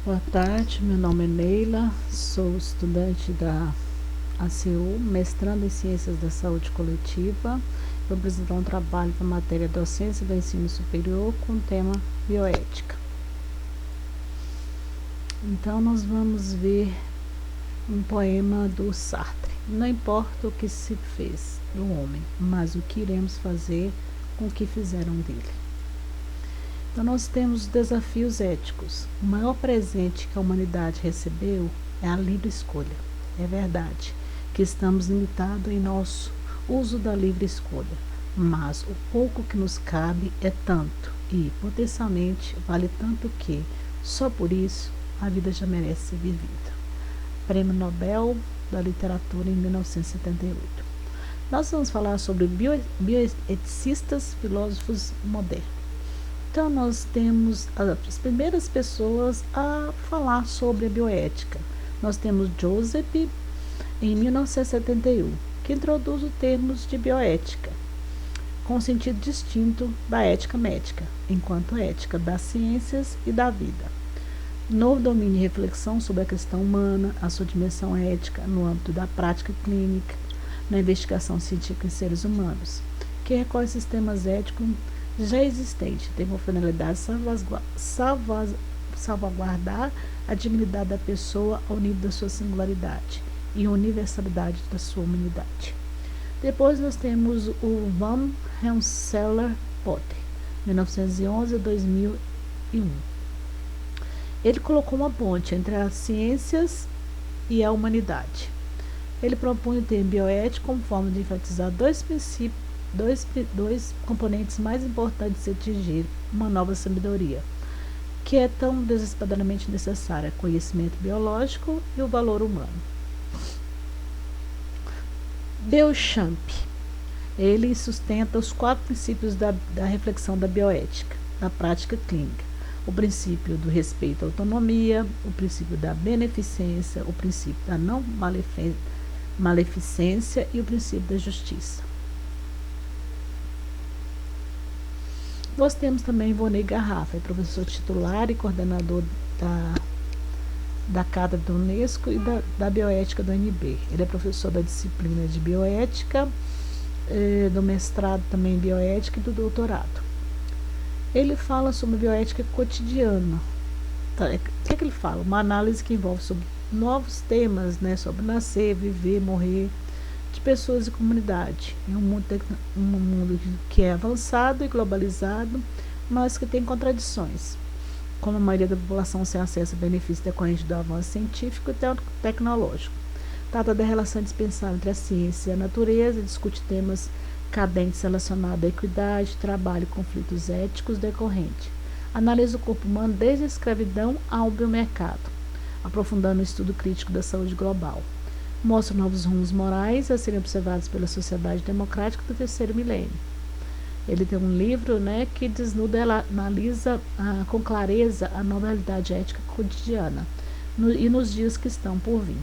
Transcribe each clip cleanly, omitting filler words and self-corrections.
Boa tarde, meu nome é Neila, sou estudante da ACU, mestrando em Ciências da Saúde Coletiva. Vou apresentar um trabalho para a matéria Docência do Ensino Superior com o tema Bioética. Então, nós vamos ver um poema do Sartre. Não importa o que se fez do homem, mas o que iremos fazer com o que fizeram dele. Então, nós temos desafios éticos. O maior presente que a humanidade recebeu é a livre escolha. É verdade que estamos limitados em nosso uso da livre escolha, mas o pouco que nos cabe é tanto e, potencialmente, vale tanto que, só por isso, a vida já merece ser vivida. Prêmio Nobel da Literatura em 1978. Nós vamos falar sobre bioeticistas, filósofos modernos. Então, nós temos as primeiras pessoas a falar sobre a bioética. Nós temos Joseph, em 1971, que introduz os termos de bioética, com um sentido distinto da ética médica, enquanto ética das ciências e da vida. Novo domínio de reflexão sobre a questão humana, a sua dimensão ética no âmbito da prática clínica, na investigação científica em seres humanos, que recorre sistemas éticos já existente, tem como finalidade salvaguardar a dignidade da pessoa ao nível da sua singularidade e a universalidade da sua humanidade. Depois nós temos o Van Rensselaer Potter, 1911 a 2001. Ele colocou uma ponte entre as ciências e a humanidade. Ele propunha o termo bioético como forma de enfatizar dois componentes mais importantes de atingir uma nova sabedoria, que é tão desesperadamente necessária: conhecimento biológico e o valor humano. Beauchamp, ele sustenta os 4 princípios da reflexão da bioética, da prática clínica: o princípio do respeito à autonomia, o princípio da beneficência, o princípio da não maleficência e o princípio da justiça. Nós temos também Ivone Garrafa, é professor titular e coordenador da Cátedra da Unesco e da Bioética do UNB. Ele é professor da disciplina de Bioética, do mestrado também em Bioética e do doutorado. Ele fala sobre bioética cotidiana. O que ele fala? Uma análise que envolve sobre novos temas, sobre nascer, viver, morrer, de pessoas e comunidade. É um mundo que é avançado e globalizado, mas que tem contradições, como a maioria da população sem acesso a benefícios decorrentes do avanço científico e tecnológico. Trata da relação indispensável entre a ciência e a natureza, discute temas cadentes relacionados à equidade, trabalho e conflitos éticos decorrentes. Analisa o corpo humano desde a escravidão ao biomercado, aprofundando o estudo crítico da saúde global. Mostra novos rumos morais a serem observados pela sociedade democrática do terceiro milênio. Ele tem um livro que desnuda, analisa com clareza a nova realidade ética cotidiana e nos dias que estão por vir.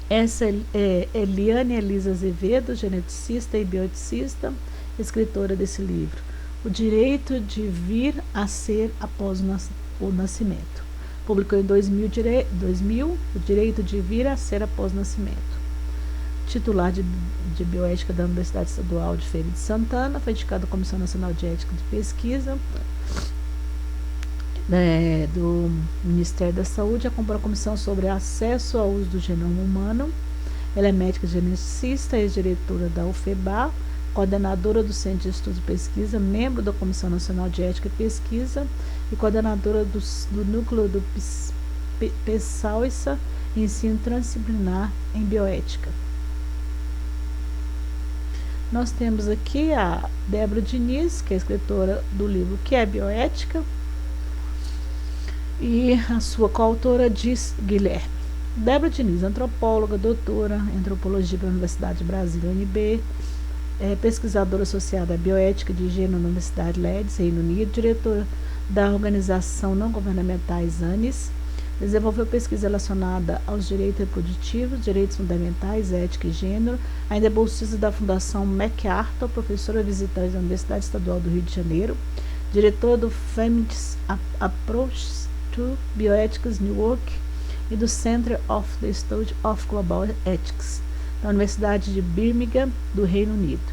Essa é Eliane Elisa Azevedo, geneticista e bioeticista, escritora desse livro, O Direito de Vir a Ser Após o Nascimento. Publicou em 2000 O Direito de Vir a Ser Após o Nascimento. Titular de Bioética da Universidade Estadual de Feira de Santana, foi indicado à Comissão Nacional de Ética de Pesquisa do Ministério da Saúde, acompanha a Comissão sobre Acesso ao Uso do Genoma Humano. Ela é médica geneticista, ex-diretora da UFEBA, coordenadora do Centro de Estudos e Pesquisa, membro da Comissão Nacional de Ética e Pesquisa e coordenadora do núcleo do PESALSA, Ensino Transdisciplinar em Bioética. Nós temos aqui a Débora Diniz, que é escritora do livro Que é Bioética, e a sua coautora Diz Guilherme. Débora Diniz, antropóloga, doutora em antropologia pela Universidade de Brasília, UNB, pesquisadora associada à bioética de gênero na Universidade Leeds, Reino Unido, diretora da organização não governamental ANIS, desenvolveu pesquisa relacionada aos direitos reprodutivos, direitos fundamentais, ética e gênero, ainda é bolsista da Fundação MacArthur, professora visitante da Universidade Estadual do Rio de Janeiro, diretora do Feminist Approach to Bioethics Newark e do Center of the Study of Global Ethics, da Universidade de Birmingham, do Reino Unido,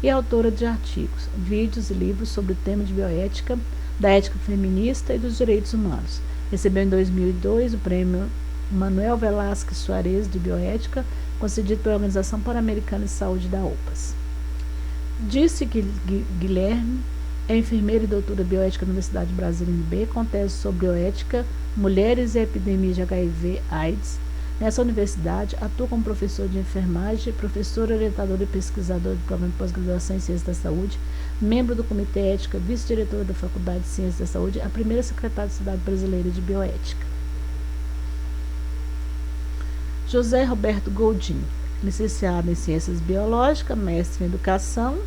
e autora de artigos, vídeos e livros sobre o tema de bioética, da ética feminista e dos direitos humanos. Recebeu em 2002 o prêmio Manuel Velázquez Soares de Bioética, concedido pela Organização Pan-Americana de Saúde da OPAS. Disse que Guilherme é enfermeira e doutora bioética da Universidade de Brasília UNB, com tese sobre bioética, mulheres e epidemia de HIV/AIDS. Nessa universidade, atua como professor de enfermagem, professora, orientadora e pesquisadora do programa de pós-graduação em Ciências da Saúde, membro do Comitê Ética, vice-diretora da Faculdade de Ciências da Saúde, a primeira secretária da Sociedade Brasileira de Bioética. José Roberto Goldin, licenciado em Ciências Biológicas, mestre em Educação,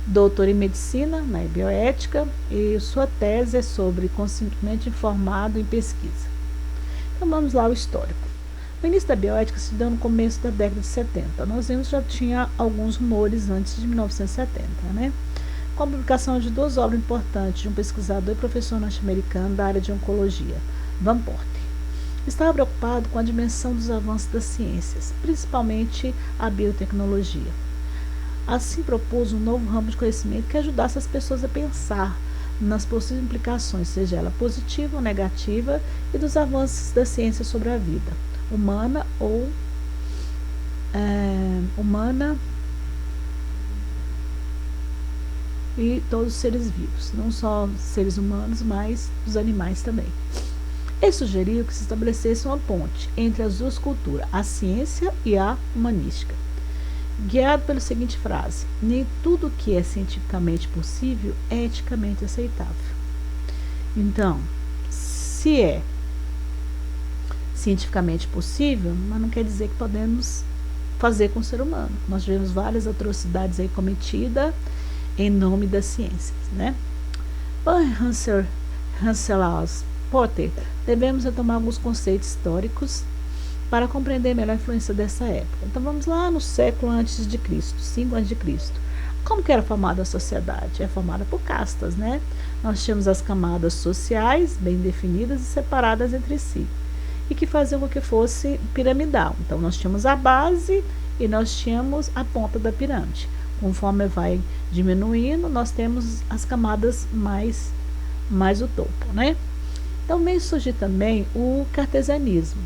doutor em Medicina, na Bioética, e sua tese é sobre consentimento informado em pesquisa. Então vamos lá ao histórico. O início da bioética se deu no começo da década de 70. Nós vimos que já tinha alguns rumores antes de 1970, né? Com a publicação de duas obras importantes de um pesquisador e professor norte-americano da área de oncologia, Van Porter. Estava preocupado com a dimensão dos avanços das ciências, principalmente a biotecnologia. Assim propôs um novo ramo de conhecimento que ajudasse as pessoas a pensar nas possíveis implicações, seja ela positiva ou negativa, e dos avanços da ciência sobre a vida humana e todos os seres vivos, não só seres humanos, mas os animais também. Ele sugeriu que se estabelecesse uma ponte entre as duas culturas, a ciência e a humanística, guiado pela seguinte frase: nem tudo que é cientificamente possível é eticamente aceitável. Então, se é cientificamente possível, mas não quer dizer que podemos fazer com o ser humano. Nós vemos várias atrocidades aí cometidas em nome das ciências, né? Para Hans Porter, devemos retomar alguns conceitos históricos para compreender melhor a influência dessa época. Então vamos lá no século antes de Cristo, 5 a.C. Como que era formada a sociedade? É formada por castas, né? Nós tínhamos as camadas sociais bem definidas e separadas entre si, e que faziam com que fosse piramidal. Então nós tínhamos a base e nós tínhamos a ponta da pirâmide. Conforme vai diminuindo, nós temos as camadas mais o topo, né? Então veio surgir também o cartesianismo,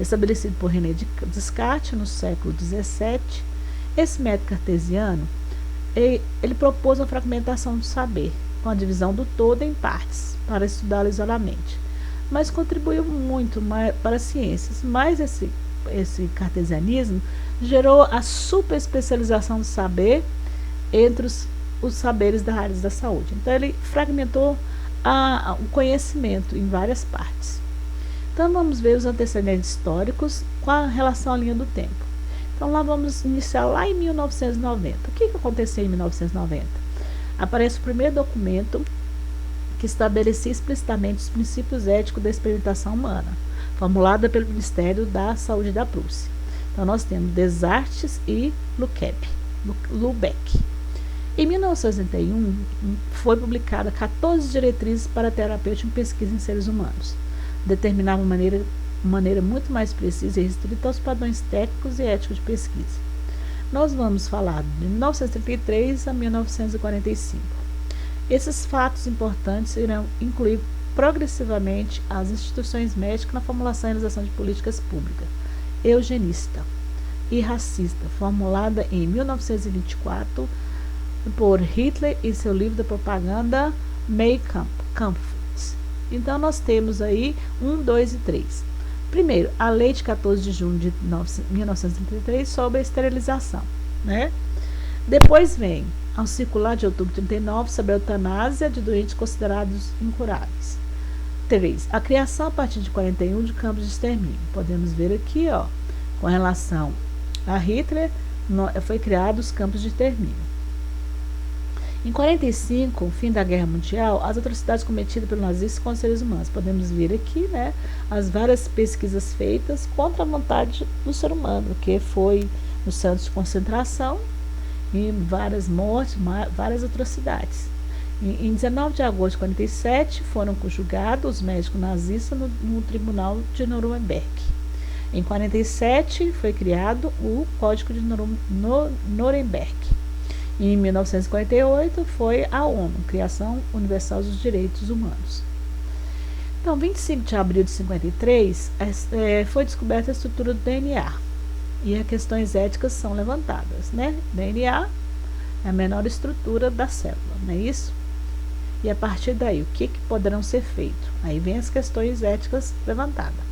estabelecido por René Descartes no século XVII. Esse método cartesiano, ele propôs a fragmentação do saber, com a divisão do todo em partes, para estudá-lo isoladamente, mas contribuiu muito para as ciências. Mas esse cartesianismo gerou a superespecialização do saber entre os saberes da área da saúde. Então ele fragmentou o conhecimento em várias partes. Então vamos ver os antecedentes históricos com a relação à linha do tempo. Então lá vamos iniciar lá em 1990. O que aconteceu em 1990? Aparece o primeiro documento que estabelecia explicitamente os princípios éticos da experimentação humana, formulada pelo Ministério da Saúde da Prússia. Então nós temos Desartes e Lubeck. Em 1961, foi publicada 14 diretrizes para terapêutica em pesquisa em seres humanos. Determinava uma maneira muito mais precisa e restrita aos padrões técnicos e éticos de pesquisa. Nós vamos falar de 1933 a 1945. Esses fatos importantes irão incluir progressivamente as instituições médicas na formulação e realização de políticas públicas eugenista e racista, formulada em 1924 por Hitler em seu livro da propaganda Mein Kampf. Então nós temos aí 1, 2 e 3. Primeiro, a lei de 14 de junho de 1933 sobre a esterilização, né? Depois vem ao circular de outubro de 39 sobre a eutanásia de doentes considerados incuráveis. 3. A criação a partir de 41 de campos de extermínio. Podemos ver aqui, ó, com relação a Hitler, foi criado os campos de extermínio. Em 45, o fim da Guerra Mundial, as atrocidades cometidas pelos nazistas contra os seres humanos. Podemos ver aqui, né, as várias pesquisas feitas contra a vontade do ser humano, que foi nos centros de concentração e várias mortes, várias atrocidades. Em 19 de agosto de 47, foram julgados os médicos nazistas no Tribunal de Nuremberg. Em 47, foi criado o Código de Nuremberg. Em 1948, foi a ONU, Criação Universal dos Direitos Humanos. Então, 25 de abril de 53, foi descoberta a estrutura do DNA. E as questões éticas são levantadas, né? DNA é a menor estrutura da célula, não é isso? E a partir daí, o que poderão ser feito? Aí vem as questões éticas levantadas.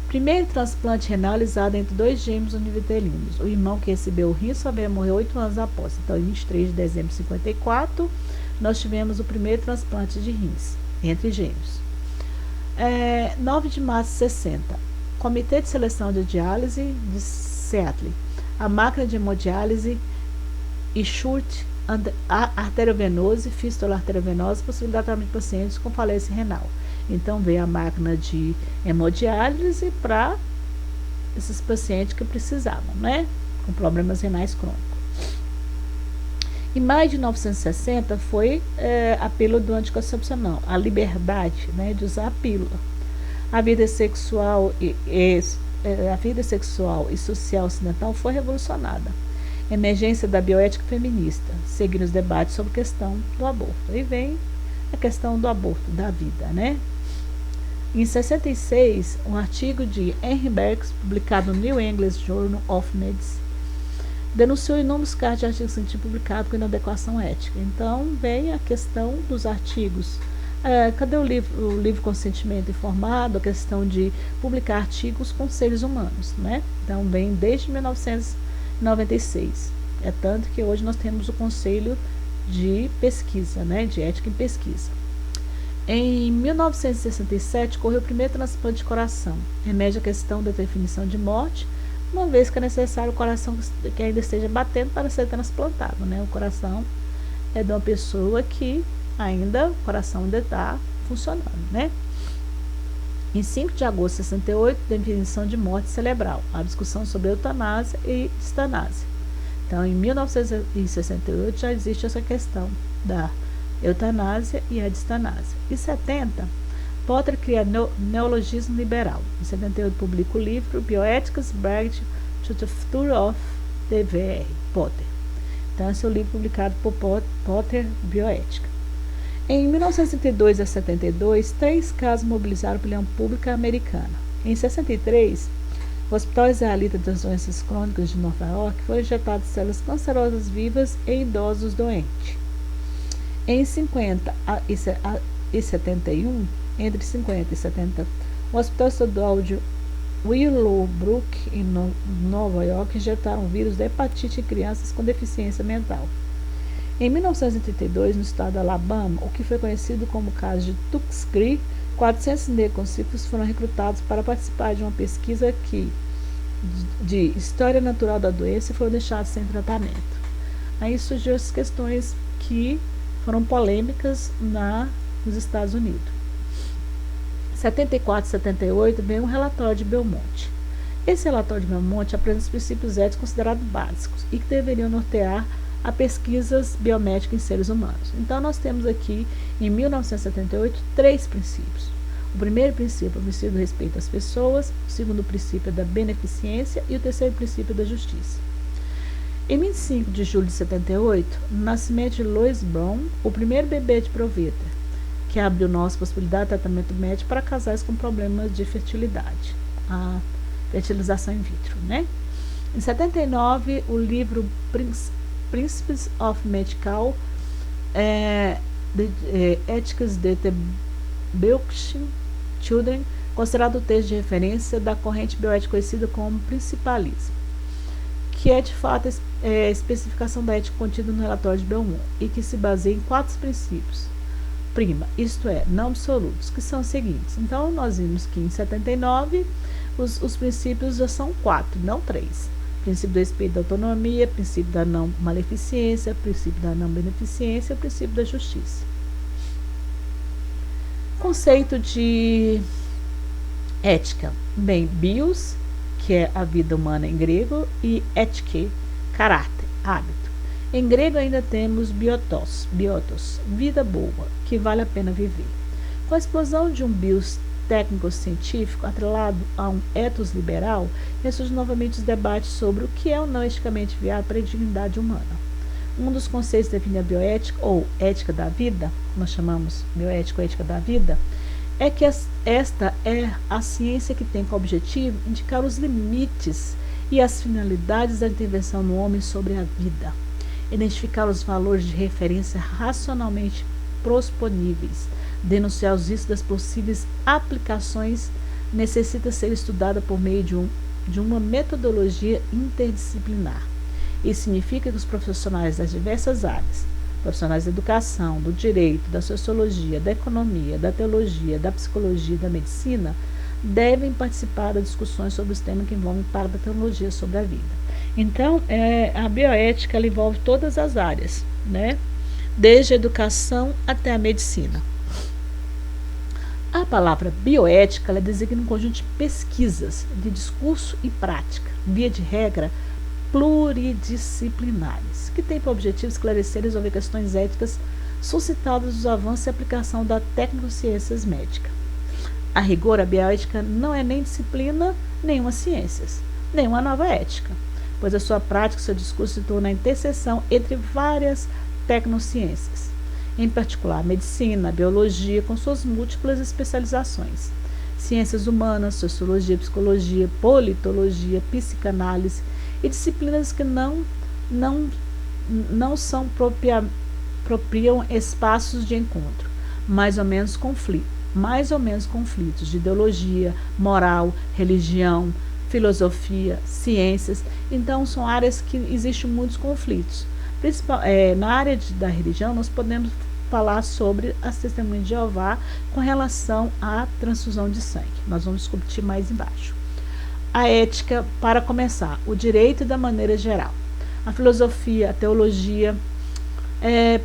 Primeiro transplante renal realizado entre dois gêmeos univitelinos. O irmão que recebeu o rim só veio morrer 8 anos após. Então, em 23 de dezembro de 54, nós tivemos o primeiro transplante de rins entre gêmeos. 9 de março de 60, Comitê de Seleção de Diálise de Seattle. A máquina de hemodiálise e shunt arteriovenoso e fístula arteriovenosa possibilita tratamento de pacientes com falência renal. Então, veio a máquina de hemodiálise para esses pacientes que precisavam, né? Com problemas renais crônicos. Em maio de 1960, foi a pílula do anticoncepcional, a liberdade, né, de usar a pílula. A vida sexual e social ocidental foi revolucionada. Emergência da bioética feminista, seguindo os debates sobre a questão do aborto. Aí vem a questão do aborto, da vida, né? Em 66, um artigo de Henry Berks, publicado no New England Journal of Medicine, denunciou inúmeros casos de artigos científicos publicados com inadequação ética. Então, vem a questão dos artigos. Cadê o livro Consentimento Informado? A questão de publicar artigos com seres humanos, né? Então, vem desde 1996. É tanto que hoje nós temos o Conselho de Pesquisa, né? De Ética em Pesquisa. Em 1967, ocorreu o primeiro transplante de coração. Remete à questão da definição de morte, uma vez que é necessário o coração que ainda esteja batendo para ser transplantado, né? O coração é de uma pessoa que o coração ainda está funcionando, né? Em 5 de agosto de 68, definição de morte cerebral, a discussão sobre eutanásia e distanásia. Então, em 1968 já existe essa questão da eutanásia e a distanásia. Em 70, Potter cria neologismo liberal. Em 78, publica o livro Bioethics Back to the Future of the VR, Potter. Então, esse é o livro publicado por Potter, Bioética. Em 1962 a 72, 3 casos mobilizaram a opinião pública americana. Em 63, o Hospital Israelita das Doenças Crônicas de Nova York foi injetado células cancerosas vivas em idosos doentes. Em 50 e 71, entre 50 e 70, o Hospital Estadual de Willowbrook, em Nova York, injetaram vírus da hepatite em crianças com deficiência mental. Em 1932, no estado de Alabama, o que foi conhecido como caso de Tuskegee, 400 negros com sífilis foram recrutados para participar de uma pesquisa de história natural da doença e foram deixados sem tratamento. Aí surgiram as questões que foram polêmicas nos Estados Unidos. 74 e 78 veio um relatório de Belmonte. Esse relatório de Belmonte apresenta os princípios éticos considerados básicos e que deveriam nortear a pesquisas biomédicas em seres humanos. Então, nós temos aqui, em 1978, 3 princípios. O primeiro princípio é o princípio do respeito às pessoas, o segundo princípio é da beneficência e o terceiro princípio é da justiça. Em 25 de julho de 78, no nascimento de Louis Brown, o primeiro bebê de Proveta, que abriu novas possibilidades de tratamento médico para casais com problemas de fertilidade, a fertilização in vitro, né? Em 79, o livro Principles of Medical Ethics de the Berkshire Children, considerado o texto de referência da corrente bioética conhecida como principalismo, que é de fato a especificação da ética contida no relatório de Belmont e que se baseia em 4 princípios, isto é, não absolutos, que são os seguintes. Então, nós vimos que em 79 os princípios já são 4, não 3. Princípio do respeito da autonomia, princípio da não maleficência, princípio da não beneficência, princípio da justiça. Conceito de ética. Bem, bios, que é a vida humana em grego, e etike, caráter, hábito. Em grego ainda temos biotos, vida boa, que vale a pena viver. Com a explosão de um bios técnico-científico atrelado a um ethos liberal, ressurgem novamente os debates sobre o que é ou não eticamente viável para a dignidade humana. Um dos conceitos que define a bioética, ou ética da vida, nós chamamos bioética ou ética da vida, é que esta é a ciência que tem como objetivo indicar os limites e as finalidades da intervenção no homem sobre a vida, identificar os valores de referência racionalmente prosponíveis, denunciar os riscos das possíveis aplicações, necessita ser estudada por meio de uma metodologia interdisciplinar. Isso significa que os profissionais das diversas áreas, profissionais da educação, do direito, da sociologia, da economia, da teologia, da psicologia e da medicina, devem participar das discussões sobre os temas que envolvem parte da teologia sobre a vida. Então, a bioética ela envolve todas as áreas, né? Desde a educação até a medicina. A palavra bioética ela designa um conjunto de pesquisas de discurso e prática, via de regra, pluridisciplinares, que têm por objetivo esclarecer e resolver questões éticas suscitadas dos avanços e aplicação da tecnociências médicas. A rigor, a bioética não é nem disciplina, nem uma ciências, nem uma nova ética, pois a sua prática e seu discurso se torna a interseção entre várias tecnociências, em particular a medicina, a biologia, com suas múltiplas especializações, ciências humanas, sociologia, psicologia, politologia, psicanálise e disciplinas que não são propriam espaços de encontro, mais ou menos conflitos de ideologia, moral, religião, filosofia, ciências. Então, são áreas que existem muitos conflitos. Na área da religião, nós podemos falar sobre as testemunhas de Jeová com relação à transfusão de sangue. Nós vamos discutir mais embaixo. A ética, para começar, o direito da maneira geral. A filosofia, a teologia,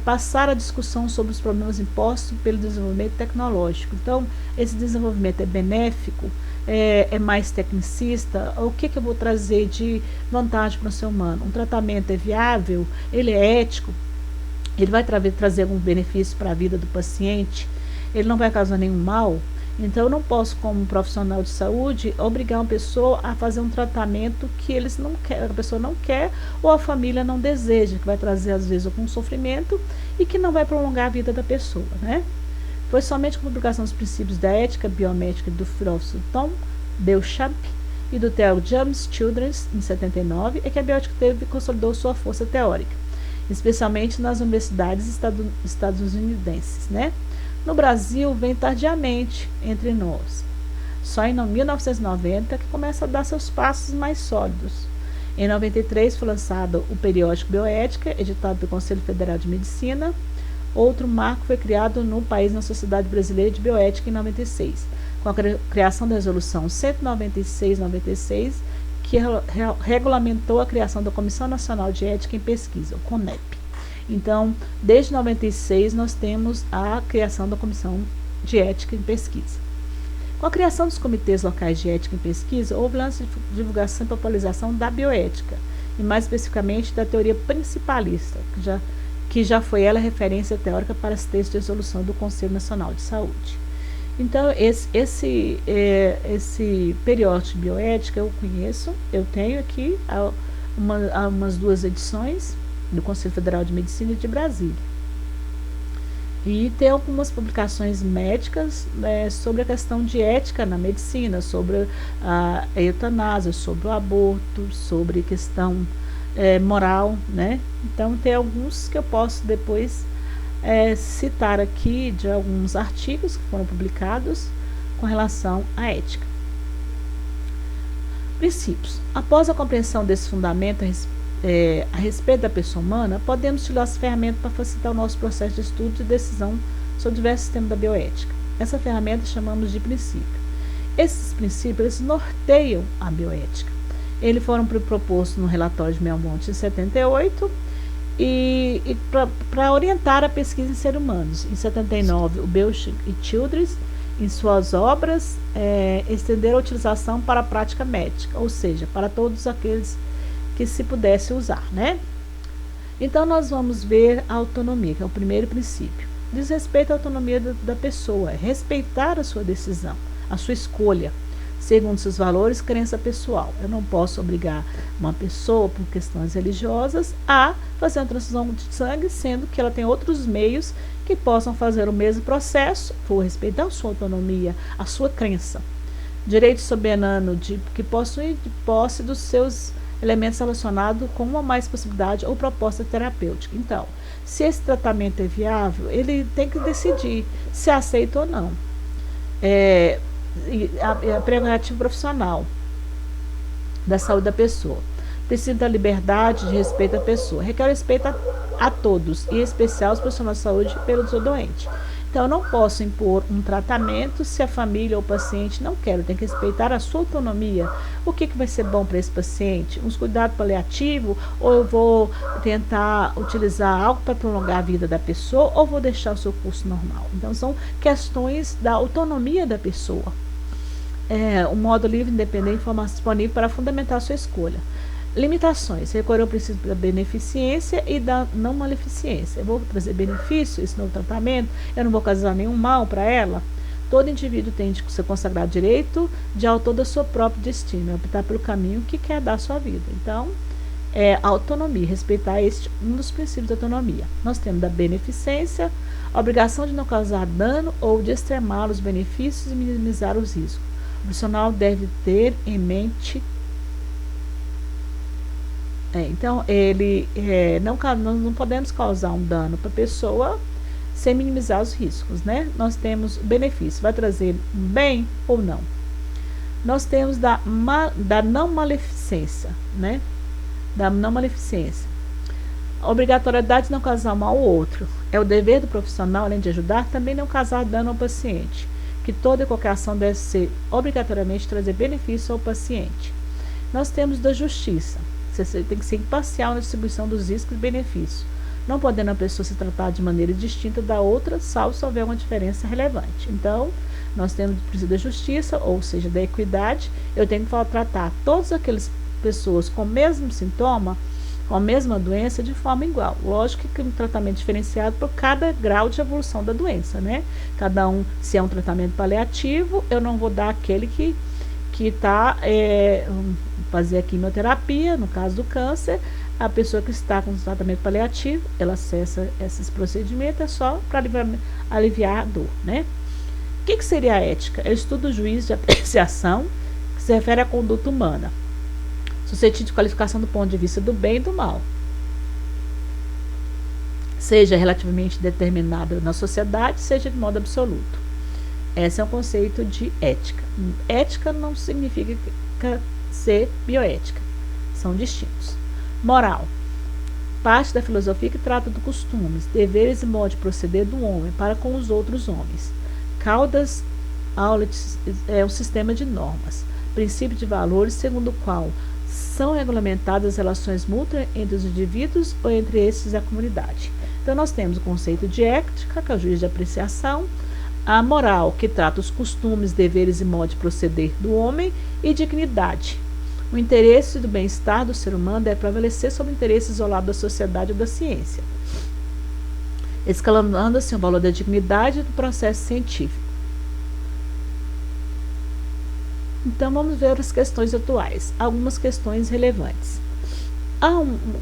passar a discussão sobre os problemas impostos pelo desenvolvimento tecnológico. Então, esse desenvolvimento é benéfico, é mais tecnicista, o que eu vou trazer de vantagem para o ser humano? Um tratamento é viável, ele é ético, ele vai trazer algum benefício para a vida do paciente, ele não vai causar nenhum mal. Então, eu não posso, como profissional de saúde, obrigar uma pessoa a fazer um tratamento que a pessoa não quer ou a família não deseja, que vai trazer, às vezes, algum sofrimento e que não vai prolongar a vida da pessoa, né? Foi somente com a publicação dos princípios da ética biomédica do filósofo Tom Beauchamp e do teólogo James Childress, em 79, é que a bioética consolidou sua força teórica, especialmente nas universidades estadunidenses, né? No Brasil, vem tardiamente entre nós. Só em 1990 que começa a dar seus passos mais sólidos. Em 93 foi lançado o periódico Bioética, editado pelo Conselho Federal de Medicina. Outro marco foi criado no país na Sociedade Brasileira de Bioética em 96, com a criação da Resolução 196/96, que regulamentou a criação da Comissão Nacional de Ética em Pesquisa, o CONEP. Então, desde 96, nós temos a criação da Comissão de Ética em Pesquisa. Com a criação dos comitês locais de ética em pesquisa, houve lance de divulgação e popularização da bioética, e mais especificamente da teoria principalista, que já foi ela referência teórica para os textos de resolução do Conselho Nacional de Saúde. Então, esse periódico de bioética eu conheço, eu tenho aqui umas 2 edições, do Conselho Federal de Medicina de Brasília. E tem algumas publicações médicas sobre a questão de ética na medicina, sobre a eutanásia, sobre o aborto, sobre questão moral, né? Então, tem alguns que eu posso depois citar aqui de alguns artigos que foram publicados com relação à ética. Princípios. Após a compreensão desse fundamento a respeito da pessoa humana, podemos utilizar as ferramentas para facilitar o nosso processo de estudo e decisão sobre diversos temas da bioética. Essa ferramenta chamamos de princípio. Esses princípios eles norteiam a bioética. Eles foram propostos no relatório de Belmonte em 78 e para orientar a pesquisa em seres humanos. Em 79, o Beauchamp e Childress, em suas obras, estenderam a utilização para a prática médica, ou seja, para todos aqueles que se pudesse usar, né? Então, nós vamos ver a autonomia, que é o primeiro princípio. Diz respeito à autonomia da pessoa, é respeitar a sua decisão, a sua escolha, segundo seus valores, crença pessoal. Eu não posso obrigar uma pessoa, por questões religiosas, a fazer uma transfusão de sangue, sendo que ela tem outros meios que possam fazer o mesmo processo. Vou respeitar a sua autonomia, a sua crença. Direito soberano que possui de posse dos seus elementos relacionados com uma mais possibilidade ou proposta terapêutica. Então, se esse tratamento é viável, ele tem que decidir se aceita ou não. A prerrogativa profissional da saúde da pessoa. Precisa da liberdade de respeito à pessoa. Requer respeito a todos, e em especial os profissionais de saúde pelo seu doente. Então, eu não posso impor um tratamento se a família ou o paciente não quer. Eu tenho que respeitar a sua autonomia. O que vai ser bom para esse paciente? Uns cuidados paliativos? Ou eu vou tentar utilizar algo para prolongar a vida da pessoa? Ou vou deixar o seu curso normal? Então, são questões da autonomia da pessoa. Um modo livre, independente, informação disponível para fundamentar a sua escolha. Limitações. Recorrer ao princípio da beneficência e da não maleficência. Eu vou trazer benefício, esse novo tratamento, eu não vou causar nenhum mal para ela. Todo indivíduo tem de ser consagrado direito de autor da sua própria destino, optar pelo caminho que quer dar à sua vida. Então, autonomia, respeitar um dos princípios da autonomia. Nós temos da beneficência, a obrigação de não causar dano ou de extremar os benefícios e minimizar os riscos. O profissional deve ter em mente então, nós não podemos causar um dano para a pessoa sem minimizar os riscos, né? Nós temos benefício, vai trazer um bem ou não. Nós temos da não maleficência, né? Da não maleficência. A obrigatoriedade de não causar mal ao outro. É o dever do profissional, além de ajudar, também não causar dano ao paciente. Que toda e qualquer ação deve ser obrigatoriamente trazer benefício ao paciente. Nós temos da justiça. Você tem que ser imparcial na distribuição dos riscos e benefícios, não podendo a pessoa se tratar de maneira distinta da outra, salvo se houver uma diferença relevante. Então, nós temos o princípio da justiça, ou seja, da equidade. Eu tenho que tratar todas aquelas pessoas com o mesmo sintoma, com a mesma doença, de forma igual. Lógico que um tratamento diferenciado por cada grau de evolução da doença, né? Cada um, se é um tratamento paliativo, eu não vou dar aquele que está fazer a quimioterapia, no caso do câncer. A pessoa que está com tratamento paliativo, ela acessa esses procedimentos, é só para aliviar a dor, né? O que seria a ética? É o estudo do juízo de apreciação que se refere à conduta humana, suscetível de qualificação do ponto de vista do bem e do mal, seja relativamente determinada na sociedade, seja de modo absoluto. Esse é o conceito de ética. Ética não significa ser bioética. São distintos. Moral. Parte da filosofia que trata dos costumes, deveres e modo de proceder do homem para com os outros homens. Caudas Aulet é um sistema de normas, princípio de valores segundo o qual são regulamentadas as relações mútuas entre os indivíduos ou entre estes e a comunidade. Então, nós temos o conceito de ética, que é o juízo de apreciação, a moral, que trata os costumes, deveres e modo de proceder do homem, e dignidade. O interesse do bem-estar do ser humano deve prevalecer sobre o interesse isolado da sociedade ou da ciência, escalonando assim o valor da dignidade do processo científico. Então, vamos ver as questões atuais, algumas questões relevantes. Há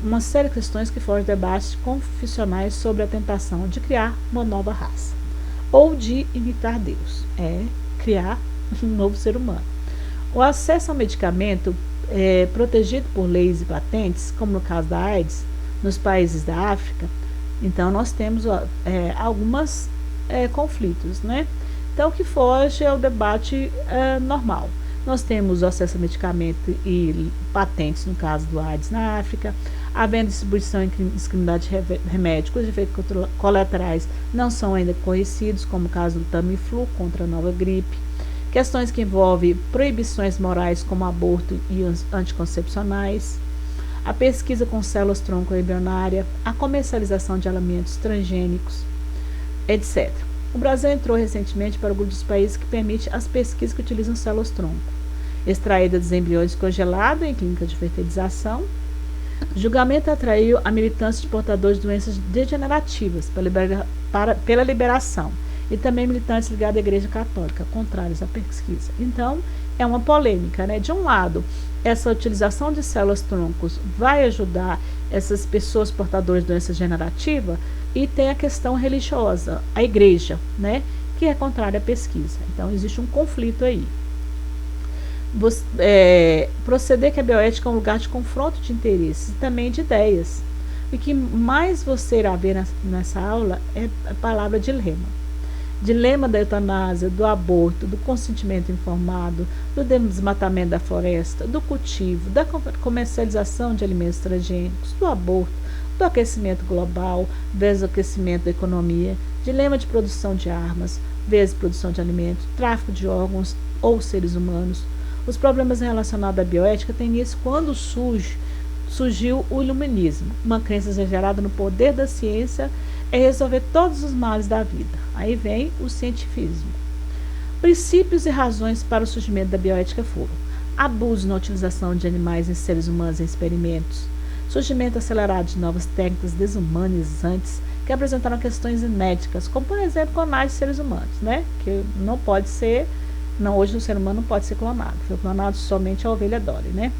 uma série de questões que fogem de debates confessionais sobre a tentação de criar uma nova raça ou de imitar Deus, criar um novo ser humano. O acesso ao medicamento protegido por leis e patentes, como no caso da AIDS, nos países da África, então nós temos alguns conflitos, né? Então, o que foge é o debate normal. Nós temos o acesso a medicamento e patentes, no caso do AIDS na África, havendo distribuição indiscriminada de remédios, cujos efeitos colaterais não são ainda conhecidos, como o caso do Tamiflu contra a nova gripe. Questões que envolvem proibições morais como aborto e anticoncepcionais, a pesquisa com células-tronco embrionária, a comercialização de alimentos transgênicos, etc. O Brasil entrou recentemente para o grupo dos países que permite as pesquisas que utilizam células-tronco, extraídas dos embriões congelados em clínicas de fertilização, O julgamento atraiu a militância de portadores de doenças degenerativas pela liberação e também militantes ligados à Igreja Católica, contrários à pesquisa. Então, é uma polêmica, né? De um lado, essa utilização de células-troncos vai ajudar essas pessoas portadoras de doença degenerativa, e tem a questão religiosa, a igreja, né? Que é contrária à pesquisa. Então, existe um conflito aí. Proceder que a bioética é um lugar de confronto de interesses e também de ideias. O que mais você irá ver nessa aula é a palavra dilema. Dilema da eutanásia, do aborto, do consentimento informado, do desmatamento da floresta, do cultivo, da comercialização de alimentos transgênicos, do aborto, do aquecimento global versus aquecimento da economia, dilema de produção de armas versus produção de alimentos, tráfico de órgãos ou seres humanos. Os problemas relacionados à bioética têm início quando surgiu o iluminismo, uma crença exagerada no poder da ciência é resolver todos os males da vida. Aí vem o cientificismo. Princípios e razões para o surgimento da bioética foram: abuso na utilização de animais em seres humanos em experimentos, surgimento acelerado de novas técnicas desumanizantes que apresentaram questões inéditas, como por exemplo clonagem de seres humanos, né? Que não pode ser, hoje o ser humano não pode ser clonado, foi clonado somente a ovelha Dolly, né?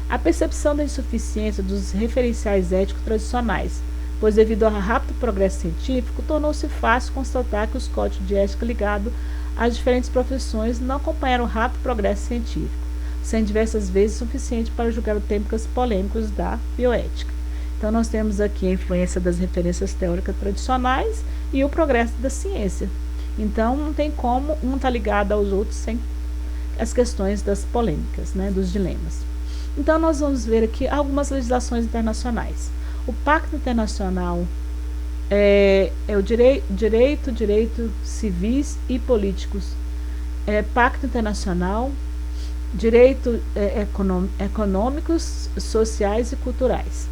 A percepção da insuficiência dos referenciais éticos tradicionais, pois devido ao rápido progresso científico, tornou-se fácil constatar que os códigos de ética ligados às diferentes profissões não acompanharam o rápido progresso científico, sendo diversas vezes suficiente para julgar os temas polêmicos da bioética. Então, nós temos aqui a influência das referências teóricas tradicionais e o progresso da ciência. Então, não tem como um estar ligado aos outros sem as questões das polêmicas, né, dos dilemas. Então, nós vamos ver aqui algumas legislações internacionais. O Pacto Internacional é o direito civis e políticos. Pacto Internacional, direito econômicos, sociais e culturais.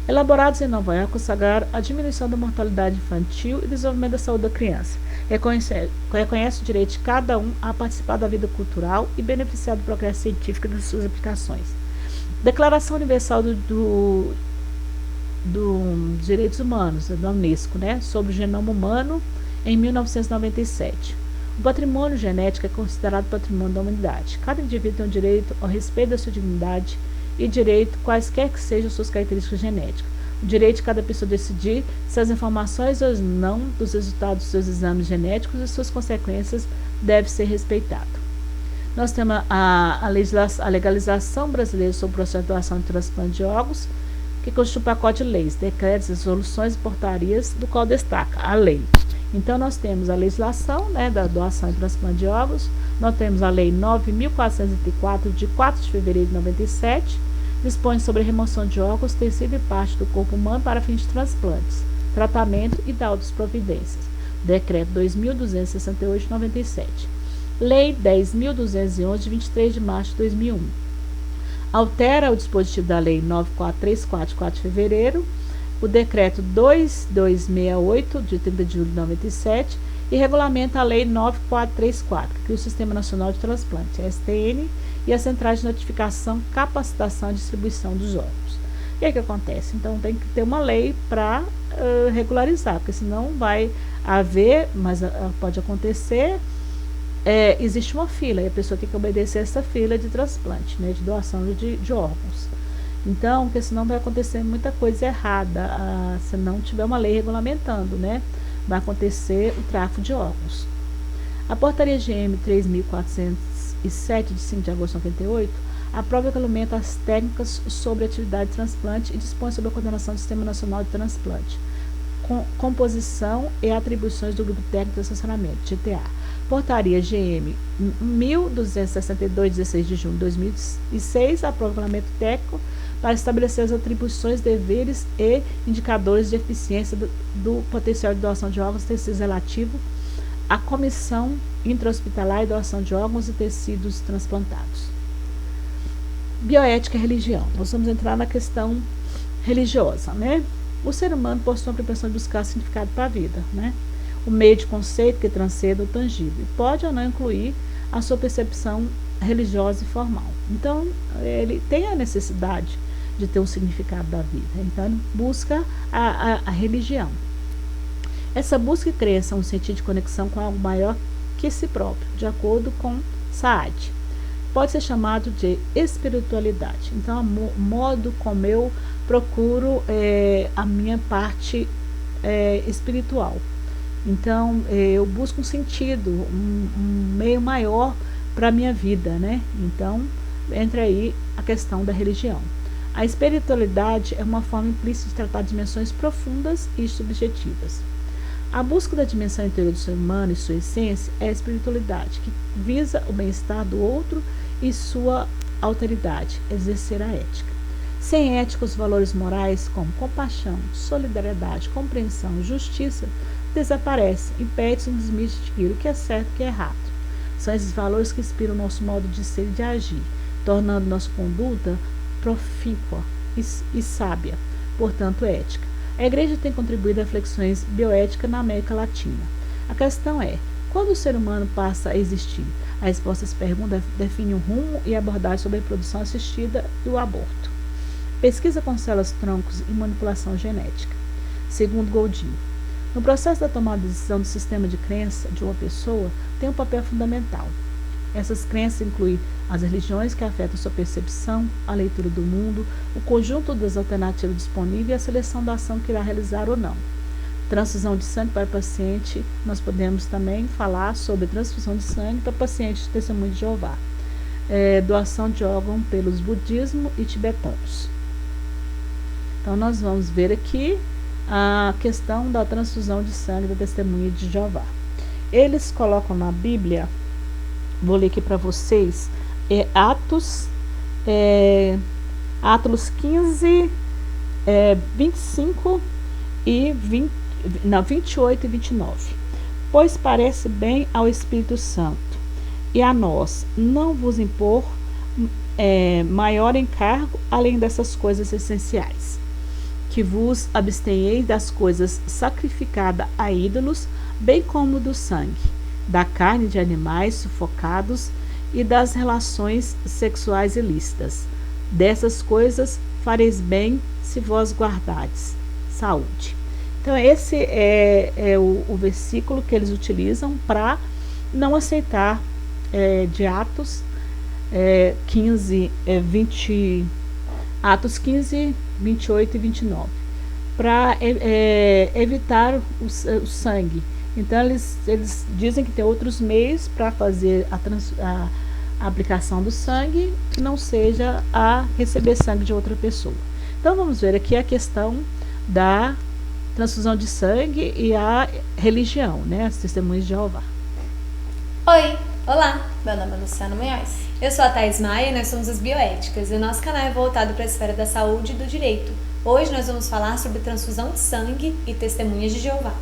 Elaborados em Nova York, consagraram a diminuição da mortalidade infantil e desenvolvimento da saúde da criança. Reconhece o direito de cada um a participar da vida cultural e beneficiar do progresso científico e das suas aplicações. Declaração Universal dos Direitos Humanos, da Unesco, né, sobre o genoma humano, em 1997. O patrimônio genético é considerado patrimônio da humanidade. Cada indivíduo tem o direito ao respeito da sua dignidade e direito quaisquer que sejam suas características genéticas. O direito de cada pessoa decidir se as informações ou não dos resultados dos seus exames genéticos e suas consequências deve ser respeitado. Nós temos a legalização brasileira sobre o processo de doação e transplante de órgãos, que constitui um pacote de leis, decretos, resoluções e portarias, do qual destaca a lei. Então, nós temos a legislação, né, da doação e transplante de órgãos, nós temos a Lei 9.404, de 4 de fevereiro de 97, dispõe sobre a remoção de órgãos, tecido e parte do corpo humano para fins de transplantes, tratamento e da outras providências. Decreto 2.268 de 97. Lei 10.211, de 23 de março de 2001. Altera o dispositivo da Lei 9.434, de 4 de fevereiro, o Decreto 2268, de 30 de julho de 97, e regulamenta a Lei 9.434, que cria o Sistema Nacional de Transplante, STN, e as centrais de notificação, capacitação e distribuição dos órgãos. O que é que acontece? Então, tem que ter uma lei para regularizar, porque senão vai haver, mas pode acontecer, existe uma fila, e a pessoa tem que obedecer essa fila de transplante, né, de doação de órgãos. Então, porque senão vai acontecer muita coisa errada, se não tiver uma lei regulamentando, né, vai acontecer o tráfico de órgãos. A portaria GM 3.407, de 5 de agosto de 98, aprova e regulamenta as técnicas sobre atividade de transplante e dispõe sobre a coordenação do Sistema Nacional de Transplante, composição e atribuições do Grupo Técnico de Assessoramento, GTA. Portaria GM 1262, 16 de junho de 2006, aprova o regulamento técnico para estabelecer as atribuições, deveres e indicadores de eficiência do potencial de doação de órgãos e tecidos relativo à comissão intra-hospitalar e doação de órgãos e tecidos transplantados. Bioética e religião. Nós vamos entrar na questão religiosa, né? O ser humano possui uma propensão de buscar significado para a vida, né? O meio de conceito que transcende o tangível. Pode ou não incluir a sua percepção religiosa e formal. Então, ele tem a necessidade de ter um significado da vida. Então, ele busca a religião. Essa busca e crença é um sentido de conexão com algo maior que si próprio, de acordo com Saad. Pode ser chamado de espiritualidade. Então, o modo como eu procuro a minha parte espiritual. Então, eu busco um sentido, um meio maior para a minha vida, né? Então, entra aí a questão da religião. A espiritualidade é uma forma implícita de tratar dimensões profundas e subjetivas. A busca da dimensão interior do ser humano e sua essência é a espiritualidade, que visa o bem-estar do outro e sua alteridade, exercer a ética. Sem ética, os valores morais como compaixão, solidariedade, compreensão e justiça desaparecem, impede-se um desmistificar o que é certo e o que é errado. São esses valores que inspiram o nosso modo de ser e de agir, tornando nossa conduta profícua e sábia, portanto ética. A Igreja tem contribuído a reflexões bioéticas na América Latina. A questão é, quando o ser humano passa a existir? A resposta a essa pergunta define um rumo e abordagem sobre a reprodução assistida e o aborto. Pesquisa com células-troncos e manipulação genética. Segundo Goldin, no processo da tomada de decisão do sistema de crença de uma pessoa, tem um papel fundamental. Essas crenças incluem as religiões que afetam sua percepção, a leitura do mundo, o conjunto das alternativas disponíveis e a seleção da ação que irá realizar ou não. Transfusão de sangue para paciente, nós podemos também falar sobre transfusão de sangue para pacientes de testemunho de Jeová. Doação de órgão pelos budismo e tibetanos. Então, nós vamos ver aqui a questão da transfusão de sangue da testemunha de Jeová. Eles colocam na Bíblia, vou ler aqui para vocês, Atos 15, 25 e 28 e 29. Pois parece bem ao Espírito Santo e a nós não vos impor maior encargo além dessas coisas essenciais, que vos abstenheis das coisas sacrificadas a ídolos, bem como do sangue, da carne de animais sufocados e das relações sexuais ilícitas. Dessas coisas fareis bem se vós guardardes. Saúde. Então, esse é o versículo que eles utilizam para não aceitar de Atos 15, 28 e 29, para evitar o sangue. Então, eles dizem que tem outros meios para fazer a aplicação do sangue que não seja a receber sangue de outra pessoa. Então, vamos ver aqui a questão da transfusão de sangue e a religião, né? As testemunhas de Jeová. Oi, olá, meu nome é Luciana Munhoz. Eu sou a Thais Maia e nós somos as Bioéticas e o nosso canal é voltado para a esfera da saúde e do direito. Hoje nós vamos falar sobre transfusão de sangue e testemunhas de Jeová.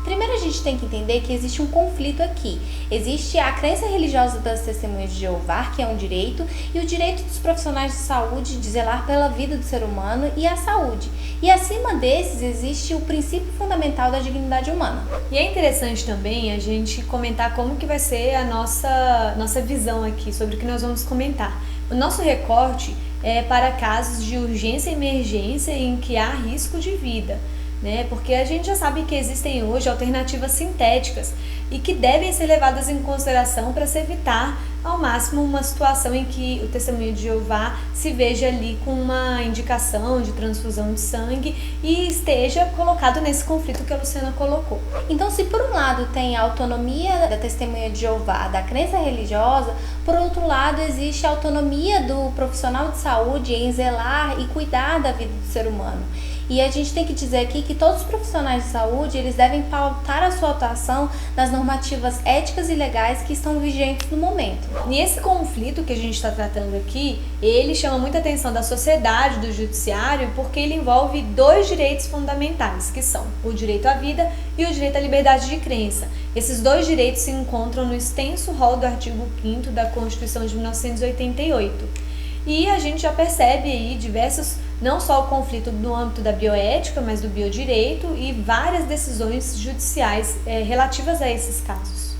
Primeiro a gente tem que entender que existe um conflito aqui. Existe a crença religiosa das testemunhas de Jeová, que é um direito, e o direito dos profissionais de saúde de zelar pela vida do ser humano e a saúde. E acima desses existe o princípio fundamental da dignidade humana. E é interessante também a gente comentar como que vai ser a nossa visão aqui sobre o que nós vamos comentar. O nosso recorte é para casos de urgência e emergência em que há risco de vida, né? Porque a gente já sabe que existem hoje alternativas sintéticas e que devem ser levadas em consideração para se evitar ao máximo uma situação em que o testemunho de Jeová se veja ali com uma indicação de transfusão de sangue e esteja colocado nesse conflito que a Luciana colocou. Então, se por um lado tem a autonomia da testemunha de Jeová, da crença religiosa, por outro lado existe a autonomia do profissional de saúde em zelar e cuidar da vida do ser humano. E a gente tem que dizer aqui que todos os profissionais de saúde, eles devem pautar a sua atuação nas normativas éticas e legais que estão vigentes no momento. E esse conflito que a gente está tratando aqui, ele chama muita atenção da sociedade, do judiciário, porque ele envolve dois direitos fundamentais, que são o direito à vida e o direito à liberdade de crença. Esses dois direitos se encontram no extenso rol do artigo 5º da Constituição de 1988. E a gente já percebe aí diversos, não só o conflito no âmbito da bioética, mas do biodireito e várias decisões judiciais relativas a esses casos.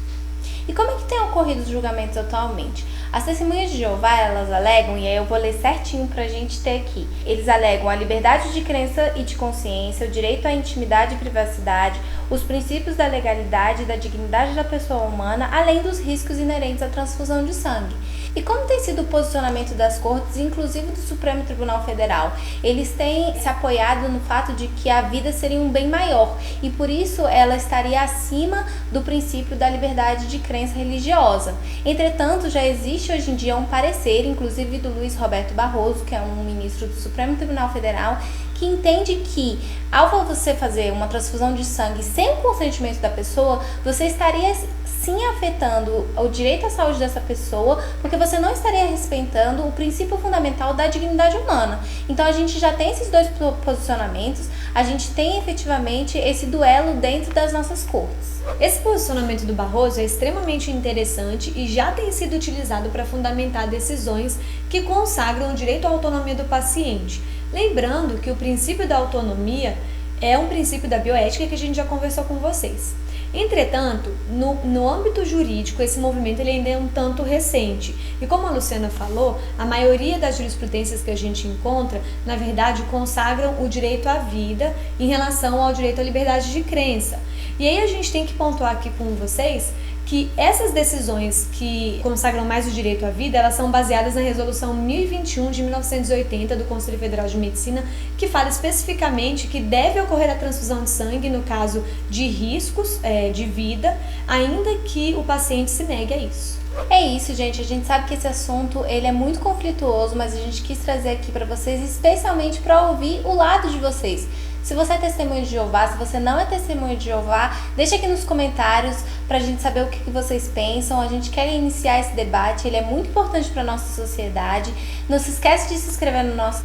E como é que tem ocorrido os julgamentos atualmente? As testemunhas de Jeová, elas alegam, e aí eu vou ler certinho pra gente ter aqui. Eles alegam a liberdade de crença e de consciência, o direito à intimidade e privacidade, os princípios da legalidade e da dignidade da pessoa humana, além dos riscos inerentes à transfusão de sangue. E como tem sido o posicionamento das cortes, inclusive do Supremo Tribunal Federal? Eles têm se apoiado no fato de que a vida seria um bem maior e por isso ela estaria acima do princípio da liberdade de crença religiosa. Entretanto, já existe hoje em dia um parecer, inclusive do Luiz Roberto Barroso, que é um ministro do Supremo Tribunal Federal, que entende que ao você fazer uma transfusão de sangue sem o consentimento da pessoa, você estaria sim afetando o direito à saúde dessa pessoa, porque você não estaria respeitando o princípio fundamental da dignidade humana. Então a gente já tem esses dois posicionamentos, a gente tem efetivamente esse duelo dentro das nossas cortes. Esse posicionamento do Barroso é extremamente interessante e já tem sido utilizado para fundamentar decisões que consagram o direito à autonomia do paciente. Lembrando que o princípio da autonomia é um princípio da bioética que a gente já conversou com vocês. Entretanto, no âmbito jurídico, esse movimento ele ainda é um tanto recente. E como a Luciana falou, a maioria das jurisprudências que a gente encontra, na verdade, consagram o direito à vida em relação ao direito à liberdade de crença. E aí a gente tem que pontuar aqui com vocês que essas decisões que consagram mais o direito à vida, elas são baseadas na Resolução 1021 de 1980 do Conselho Federal de Medicina, que fala especificamente que deve ocorrer a transfusão de sangue no caso de riscos de vida, ainda que o paciente se negue a isso. É isso, gente. A gente sabe que esse assunto ele é muito conflituoso, mas a gente quis trazer aqui para vocês, especialmente para ouvir o lado de vocês. Se você é testemunho de Jeová, se você não é testemunho de Jeová, deixa aqui nos comentários pra gente saber o que vocês pensam. A gente quer iniciar esse debate, ele é muito importante para nossa sociedade. Não se esquece de se inscrever no nosso...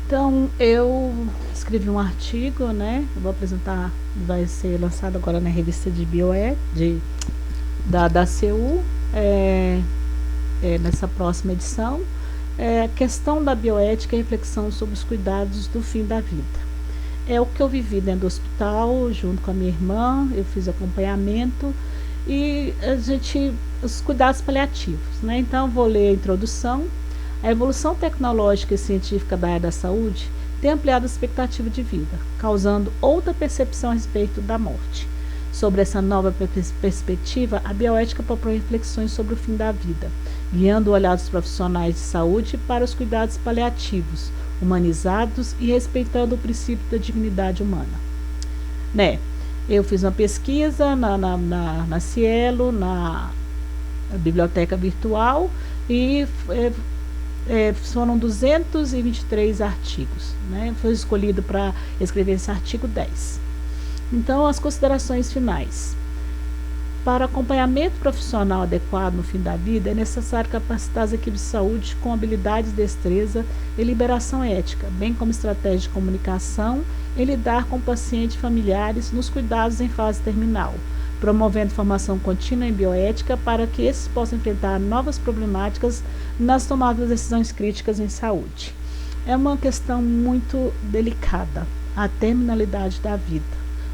Então, eu escrevi um artigo, né? Eu vou apresentar, vai ser lançado agora na revista de bioética da CU, nessa próxima edição. A questão da bioética e reflexão sobre os cuidados do fim da vida. É o que eu vivi dentro do hospital, junto com a minha irmã, eu fiz acompanhamento e os cuidados paliativos, né? Então, vou ler a introdução. A evolução tecnológica e científica da área da saúde tem ampliado a expectativa de vida, causando outra percepção a respeito da morte. Sobre essa nova perspectiva, a bioética propõe reflexões sobre o fim da vida, guiando o olhar dos profissionais de saúde para os cuidados paliativos, humanizados e respeitando o princípio da dignidade humana. Né? Eu fiz uma pesquisa na Cielo, na biblioteca virtual, e foram 223 artigos. Né? Foi escolhido para escrever esse artigo 10. Então, as considerações finais. Para acompanhamento profissional adequado no fim da vida, é necessário capacitar as equipes de saúde com habilidades, destreza e liberação ética, bem como estratégia de comunicação em lidar com pacientes e familiares nos cuidados em fase terminal, promovendo formação contínua em bioética para que esses possam enfrentar novas problemáticas nas tomadas de decisões críticas em saúde. É uma questão muito delicada, a terminalidade da vida,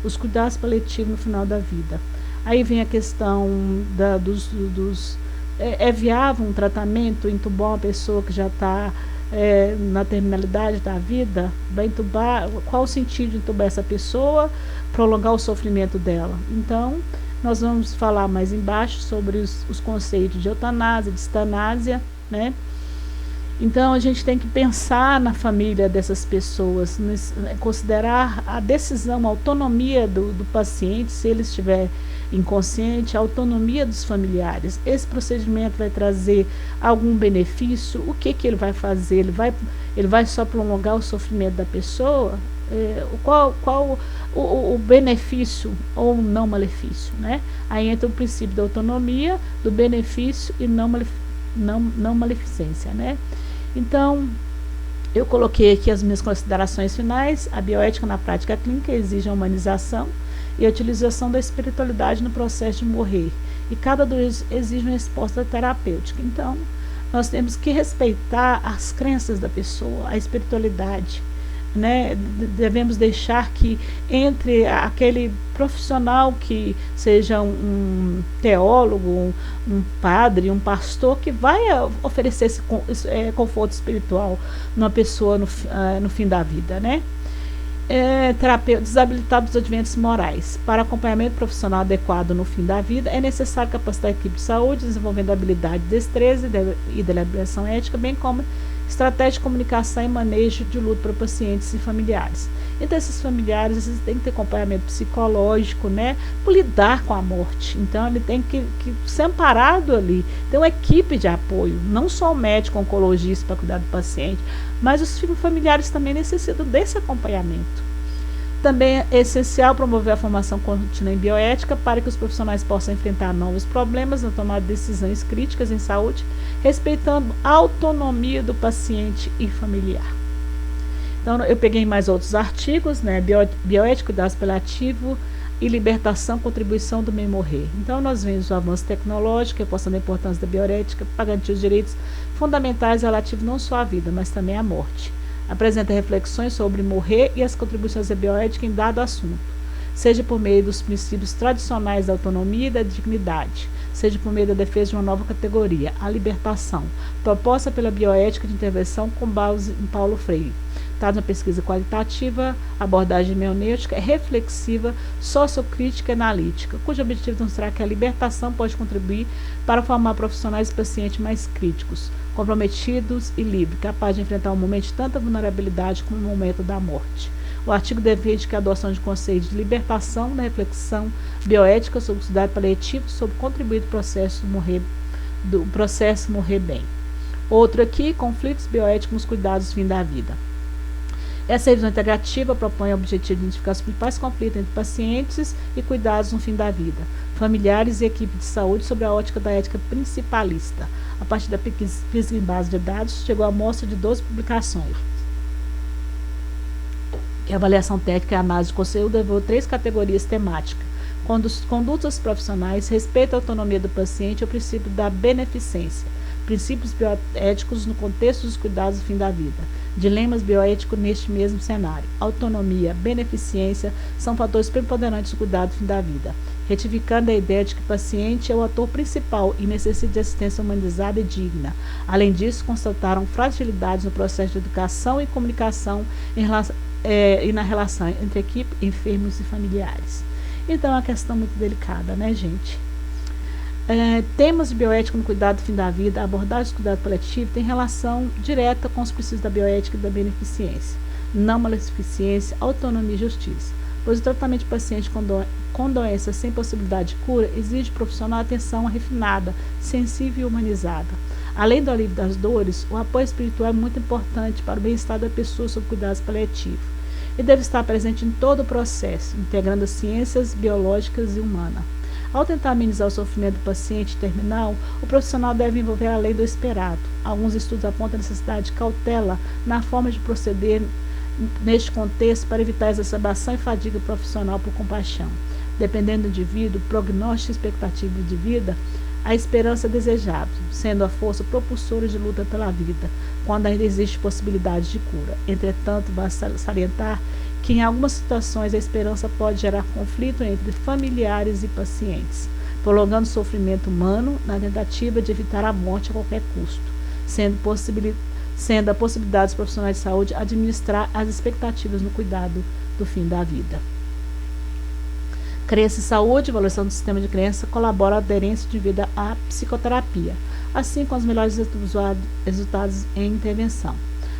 os cuidados paliativos no final da vida. Aí vem a questão é viável um tratamento, entubar uma pessoa que já está na terminalidade da vida? Vai entubar, qual o sentido de entubar essa pessoa? Prolongar o sofrimento dela. Então, nós vamos falar mais embaixo sobre os conceitos de eutanásia, de eutanásia, né? Então, a gente tem que pensar na família dessas pessoas, considerar a decisão, a autonomia do paciente, se ele estiver inconsciente, a autonomia dos familiares. Esse procedimento vai trazer algum benefício? O que ele vai fazer? Ele vai só prolongar o sofrimento da pessoa? Qual o benefício ou não malefício, né? Aí entra o princípio da autonomia, do benefício e não maleficência, né? Então, eu coloquei aqui as minhas considerações finais. A bioética na prática clínica exige a humanização e a utilização da espiritualidade no processo de morrer. E cada dois exige uma resposta terapêutica. Então, nós temos que respeitar as crenças da pessoa, a espiritualidade, né, devemos deixar que entre aquele profissional que seja um teólogo, um padre, um pastor, que vai oferecer esse conforto espiritual numa pessoa no fim da vida, né? Terapeuta desabilitado dos adventos morais. Para acompanhamento profissional adequado no fim da vida, é necessário capacitar a equipe de saúde, desenvolvendo habilidade, destreza e deliberação ética, bem como estratégia de comunicação e manejo de luto para pacientes e familiares. Então, esses familiares têm que ter acompanhamento psicológico, né, por lidar com a morte. Então, ele tem que ser amparado ali. Tem uma equipe de apoio, não só o médico oncologista para cuidar do paciente, mas os familiares também necessitam desse acompanhamento. Também é essencial promover a formação contínua em bioética para que os profissionais possam enfrentar novos problemas na tomada de decisões críticas em saúde, respeitando a autonomia do paciente e familiar. Então, eu peguei mais outros artigos, né? Bioética, cuidados paliativos e libertação, contribuição do bem morrer. Então, nós vemos o avanço tecnológico, reforçando a importância da bioética para garantir os direitos fundamentais relativos não só à vida, mas também à morte. Apresenta reflexões sobre morrer e as contribuições da bioética em dado assunto, seja por meio dos princípios tradicionais da autonomia e da dignidade, seja por meio da defesa de uma nova categoria, a libertação, proposta pela bioética de intervenção com base em Paulo Freire. Trata uma pesquisa qualitativa, abordagem hermenêutica, reflexiva, sociocrítica e analítica, cujo objetivo é mostrar que a libertação pode contribuir para formar profissionais e pacientes mais críticos, comprometidos e livres, capazes de enfrentar um momento de tanta vulnerabilidade como o momento da morte. O artigo defende que a adoção de conceitos de libertação na reflexão bioética sobre o cuidado paliativo sobre contribuir do processo morrer bem. Outro aqui, conflitos bioéticos nos cuidados fim da vida. Essa revisão integrativa propõe o objetivo de identificar os principais conflitos entre pacientes e cuidados no fim da vida, familiares e equipe de saúde sobre a ótica da ética principalista. A partir da pesquisa em base de dados, chegou a amostra de 12 publicações. A avaliação técnica e a análise de conteúdo levou 3 categorias temáticas: condutas profissionais, respeito à autonomia do paciente e o princípio da beneficência, princípios bioéticos no contexto dos cuidados do fim da vida, dilemas bioéticos neste mesmo cenário. Autonomia, beneficência são fatores preponderantes do cuidado do fim da vida, retificando a ideia de que o paciente é o ator principal e necessita de assistência humanizada e digna. Além disso, constataram fragilidades no processo de educação e comunicação e na relação entre equipe, enfermos e familiares. Então, é uma questão muito delicada, né, gente? Temas de bioética no cuidado do fim da vida, a abordagem do cuidado paliativo tem relação direta com os princípios da bioética e da beneficência, não maleficência, autonomia e justiça, pois o tratamento de paciente com doença sem possibilidade de cura exige profissional atenção refinada, sensível e humanizada. Além do alívio das dores, o apoio espiritual é muito importante para o bem-estar da pessoa sob cuidados paliativos e deve estar presente em todo o processo, integrando as ciências biológicas e humanas. Ao tentar amenizar o sofrimento do paciente terminal, o profissional deve envolver além do esperado. Alguns estudos apontam a necessidade de cautela na forma de proceder neste contexto para evitar exacerbação e fadiga profissional por compaixão. Dependendo do indivíduo, prognóstico e expectativa de vida, a esperança é desejável, sendo a força propulsora de luta pela vida, quando ainda existe possibilidade de cura. Entretanto, basta salientar que em algumas situações a esperança pode gerar conflito entre familiares e pacientes, prolongando o sofrimento humano na tentativa de evitar a morte a qualquer custo, sendo a possibilidade dos profissionais de saúde administrar as expectativas no cuidado do fim da vida. Crença em saúde, evolução do sistema de crença, colabora a aderência de vida à psicoterapia, assim como os melhores resultados em intervenção.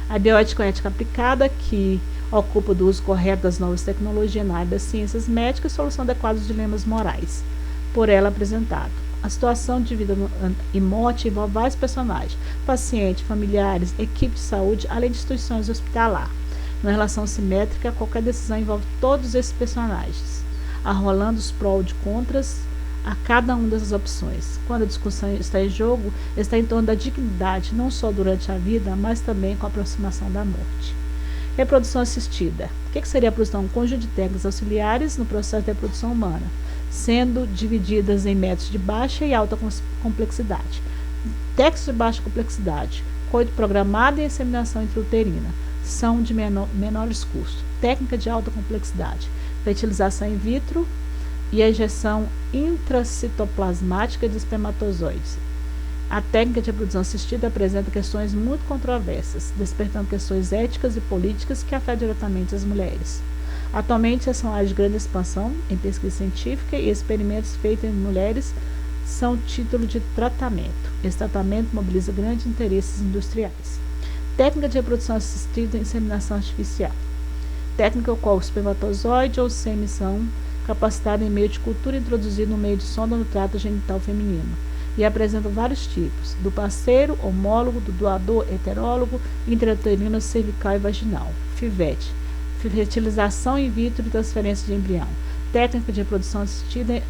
A bioética é ética aplicada, que ocupa do uso correto das novas tecnologias na área das ciências médicas e solução adequada dos dilemas morais, por ela apresentado. A situação de vida e morte envolve vários personagens, pacientes, familiares, equipe de saúde, além de instituições hospitalares. Numa relação simétrica, qualquer decisão envolve todos esses personagens, arrolando os prós e contras a cada uma dessas opções. Quando a discussão está em jogo, está em torno da dignidade, não só durante a vida, mas também com a aproximação da morte. Reprodução assistida. O que seria a produção? Um conjunto de técnicas auxiliares no processo de reprodução humana, sendo divididas em métodos de baixa e alta complexidade. Técnicas de baixa complexidade, coito programado e inseminação intrauterina, são de menores custos. Técnica de alta complexidade, fertilização in vitro e a injeção intracitoplasmática de espermatozoides. A técnica de reprodução assistida apresenta questões muito controversas, despertando questões éticas e políticas que afetam diretamente as mulheres. Atualmente, essa é uma área de grande expansão em pesquisa científica e experimentos feitos em mulheres são título de tratamento. Esse tratamento mobiliza grandes interesses industriais. Técnica de reprodução assistida e inseminação artificial. Técnica ao qual o espermatozoide ou sêmen são capacitados em meio de cultura introduzido no meio de sonda no trato genital feminino e apresentam vários tipos, do parceiro, homólogo, do doador, heterólogo, intrauterino, cervical e vaginal. FIVET, fertilização in vitro e transferência de embrião. Técnica de reprodução assistida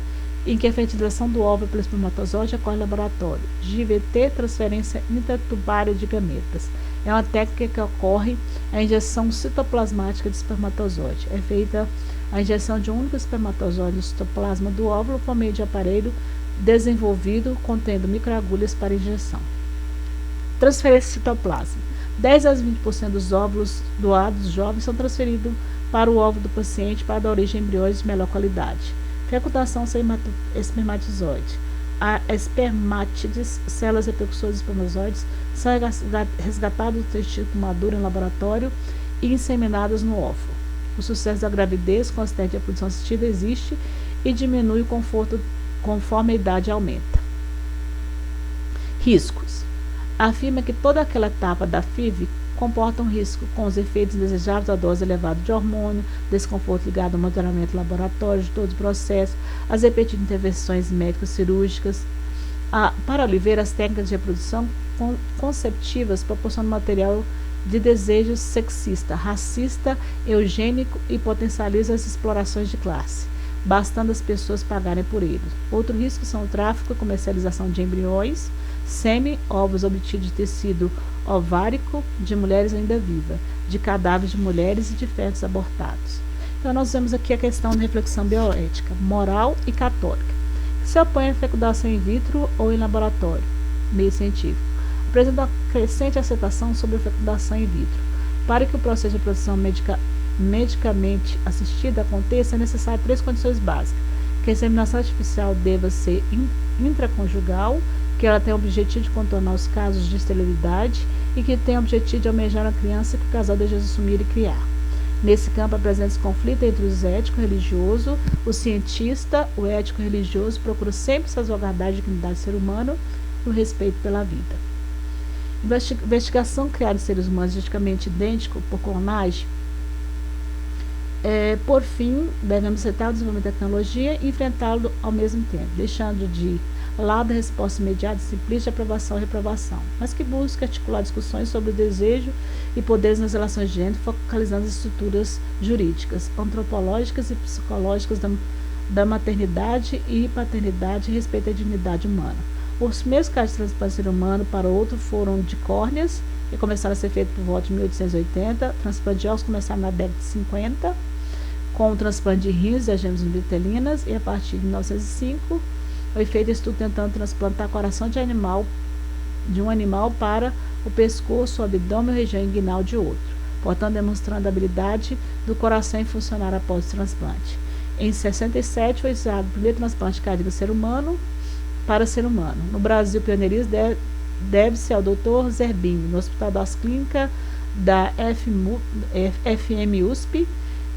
em que a fertilização do óvulo pelo espermatozoide ocorre em laboratório. GVT, transferência intratubária de gametas. É uma técnica que ocorre a injeção citoplasmática de espermatozoide. É feita a injeção de um único espermatozoide no citoplasma do óvulo por meio de aparelho desenvolvido contendo microagulhas para injeção. Transferência de citoplasma. 10 a 20% dos óvulos doados jovens são transferidos para o óvulo do paciente para dar origem a embriões de melhor qualidade. Fecundação sem espermatozoide. A espermátides, células repulsoras de espermatozoides, são resgatadas do testículo maduro em laboratório e inseminadas no óvulo. O sucesso da gravidez com as técnicas de reprodução assistida existe e diminui o conforto conforme a idade aumenta. Riscos. Afirma que toda aquela etapa da FIV comporta um risco com os efeitos indesejáveis da dose elevada de hormônio, desconforto ligado ao monitoramento laboratório de todo o processo, as repetidas intervenções médicas cirúrgicas. Para Oliveira, as técnicas de reprodução conceptivas proporcionam material de desejo sexista, racista, eugênico e potencializa as explorações de classe, bastando as pessoas pagarem por eles. Outro risco são o tráfico e comercialização de embriões, ovos obtidos de tecido ovárico de mulheres ainda vivas, de cadáveres de mulheres e de fetos abortados. Então, nós vemos aqui a questão de reflexão bioética, moral e católica, que se opõe à fecundação in vitro ou em laboratório, meio científico. Apresenta uma crescente aceitação sobre a fecundação in vitro. Para que o processo de reprodução medicamente assistida aconteça, é necessário 3 condições básicas: que a inseminação artificial deva ser intraconjugal, que ela tenha o objetivo de contornar os casos de esterilidade e que tenha o objetivo de almejar a criança que o casal deseja assumir e criar. Nesse campo apresenta-se conflito entre os ético e religioso. O cientista, o ético e religioso, procura sempre salvaguardar a dignidade do ser humano e o respeito pela vida. Investigação criada em seres humanos geneticamente idênticos por clonagem. Por fim, devemos aceitar o desenvolvimento da tecnologia e enfrentá-lo ao mesmo tempo, deixando de lado a resposta imediata e simplista de aprovação e reprovação, mas que busca articular discussões sobre o desejo e poderes nas relações de gênero, focalizando as estruturas jurídicas, antropológicas e psicológicas da maternidade e paternidade e respeito à dignidade humana. Os primeiros casos de transplante ser humano para outro foram de córneas, que começaram a ser feitos por volta de 1880, transplante de ossos começaram na década de 50, com o transplante de rins e as gêmeas vitelinas, e a partir de 1905 foi feito estudo tentando transplantar coração de um animal para o pescoço, o abdômen e a região inguinal de outro, portanto demonstrando a habilidade do coração em funcionar após o transplante. Em 67 foi usado o primeiro transplante cardíaco ser humano para ser humano. No Brasil, o pioneirismo deve-se ao Dr. Zerbini, no Hospital das Clínicas da FMUSP.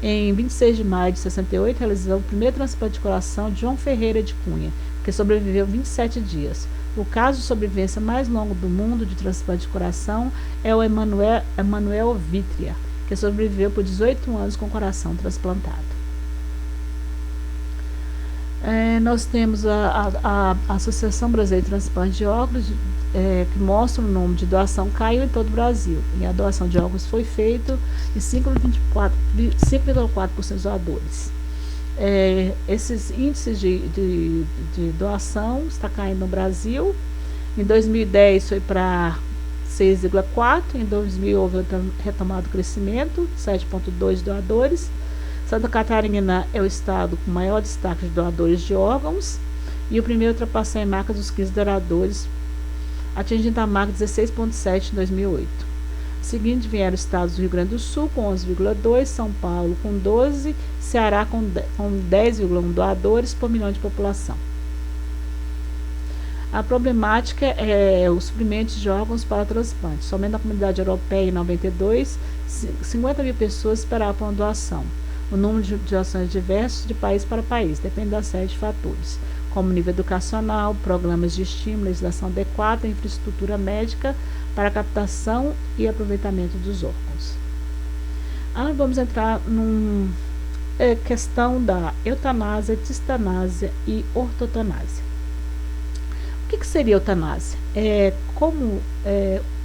Em 26 de maio de 68, realizou o primeiro transplante de coração de João Ferreira de Cunha, que sobreviveu 27 dias. O caso de sobrevivência mais longo do mundo de transplante de coração é o Emanuel Vitria, que sobreviveu por 18 anos com o coração transplantado. Nós temos a Associação Brasileira de Transplante de Órgãos, que mostra o número de doação caiu em todo o Brasil. E a doação de órgãos foi feita em 5,4% dos doadores. Esses índices de doação está caindo no Brasil. Em 2010 foi para 6,4%, em 2000 houve retomado o crescimento, 7,2% doadores. Santa Catarina é o estado com maior destaque de doadores de órgãos e o primeiro a ultrapassar a marca dos 15 doadores, atingindo a marca 16,7 em 2008. Seguinte vieram os estados do Rio Grande do Sul com 11,2, São Paulo com 12, Ceará com 10,1 doadores por milhão de população. A problemática é o suprimento de órgãos para transplante. Somente na comunidade europeia, em 92, 50 mil pessoas esperavam uma doação. O número de doações é diverso de país para país, depende da série de fatores, como nível educacional, programas de estímulo, legislação adequada, infraestrutura médica para a captação e aproveitamento dos órgãos. Agora vamos entrar numa questão da eutanásia, distanásia e ortotanásia. O que seria eutanásia? É como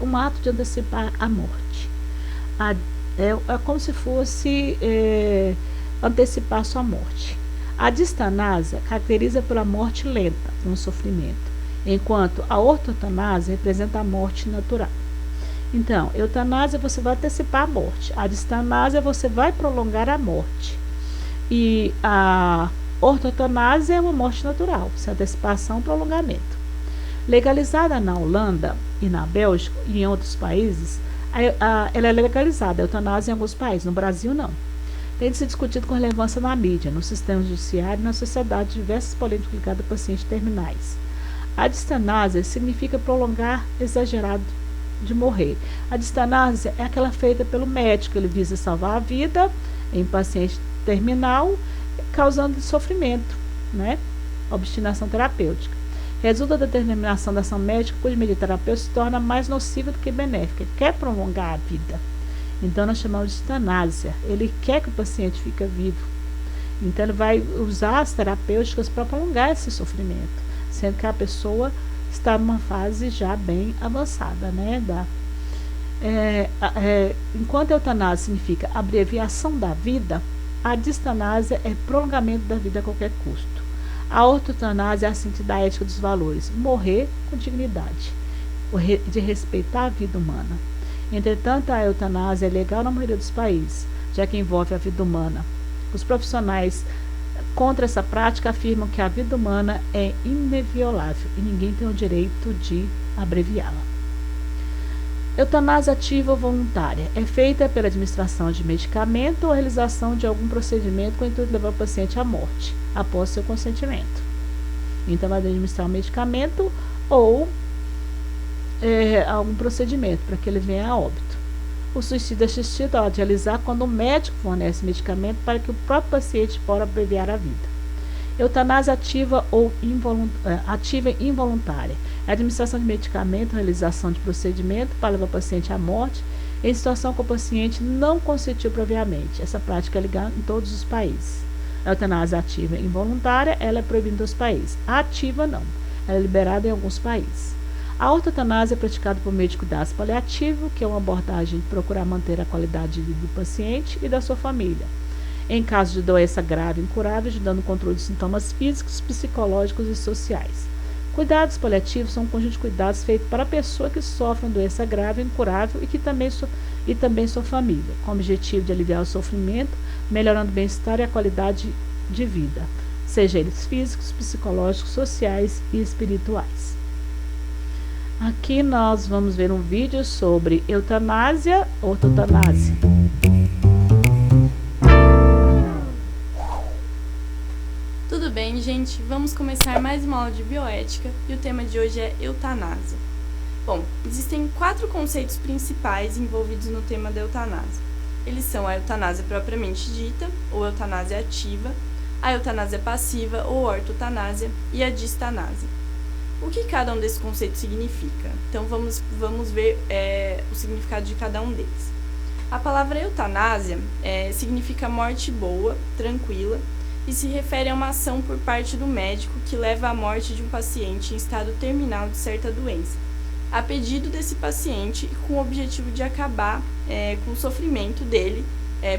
um ato de antecipar a morte. É como se fosse antecipar sua morte. A distanásia caracteriza pela morte lenta, com sofrimento, enquanto a ortotanásia representa a morte natural. Então, eutanásia você vai antecipar a morte, a distanásia você vai prolongar a morte. E a ortotanásia é uma morte natural, sem antecipação e prolongamento. Legalizada na Holanda e na Bélgica e em outros países, ela é legalizada, a eutanásia em alguns países, no Brasil não. Tem de ser discutido com relevância na mídia, no sistema judiciário e na sociedade diversas polêmicas ligadas a pacientes terminais. A distanásia significa prolongar exagerado de morrer. A distanásia é aquela feita pelo médico, ele visa salvar a vida em paciente terminal, causando sofrimento, né? Obstinação terapêutica. Resulta da determinação da ação médica cuja medida terapêutica se torna mais nociva do que benéfica. Ele quer prolongar a vida. Então, nós chamamos de distanásia. Ele quer que o paciente fique vivo. Então, ele vai usar as terapêuticas para prolongar esse sofrimento, sendo que a pessoa está numa fase já bem avançada, né? Enquanto a eutanásia significa abreviação da vida, a distanásia é prolongamento da vida a qualquer custo. A ortotanásia é a síntese da ética dos valores, morrer com dignidade, de respeitar a vida humana. Entretanto, a eutanásia é legal na maioria dos países, já que envolve a vida humana. Os profissionais contra essa prática afirmam que a vida humana é inviolável e ninguém tem o direito de abreviá-la. Eutanásia ativa ou voluntária é feita pela administração de medicamento ou realização de algum procedimento com o intuito de levar o paciente à morte, após seu consentimento. Então, vai administrar um medicamento ou algum procedimento para que ele venha a óbito. O suicídio assistido é de realizar quando o médico fornece medicamento para que o próprio paciente possa abreviar a vida. Eutanásia ativa ou ativa e involuntária é a administração de medicamento, realização de procedimento para levar o paciente à morte em situação que o paciente não consentiu previamente. Essa prática é legal em todos os países. A eutanásia ativa e involuntária, ela é proibida nos países. A ativa não, ela é liberada em alguns países. A ortotanásia é praticada por meio de cuidados paliativos, que é uma abordagem de procurar manter a qualidade de vida do paciente e da sua família, em caso de doença grave e incurável, ajudando no controle de sintomas físicos, psicológicos e sociais. Cuidados paliativos são um conjunto de cuidados feitos para a pessoa que sofre uma doença grave e incurável e também sua família, com o objetivo de aliviar o sofrimento, melhorando o bem-estar e a qualidade de vida, seja eles físicos, psicológicos, sociais e espirituais. Aqui nós vamos ver um vídeo sobre eutanásia, ortotanásia. Tudo bem, gente? Vamos começar mais uma aula de bioética e o tema de hoje é eutanásia. Bom, existem 4 conceitos principais envolvidos no tema da eutanásia. Eles são a eutanásia propriamente dita, ou eutanásia ativa, a eutanásia passiva, ou ortotanásia, e a distanásia. O que cada um desses conceitos significa? Então, vamos ver o significado de cada um deles. A palavra eutanásia significa morte boa, tranquila, e se refere a uma ação por parte do médico que leva à morte de um paciente em estado terminal de certa doença, a pedido desse paciente e com o objetivo de acabar com o sofrimento dele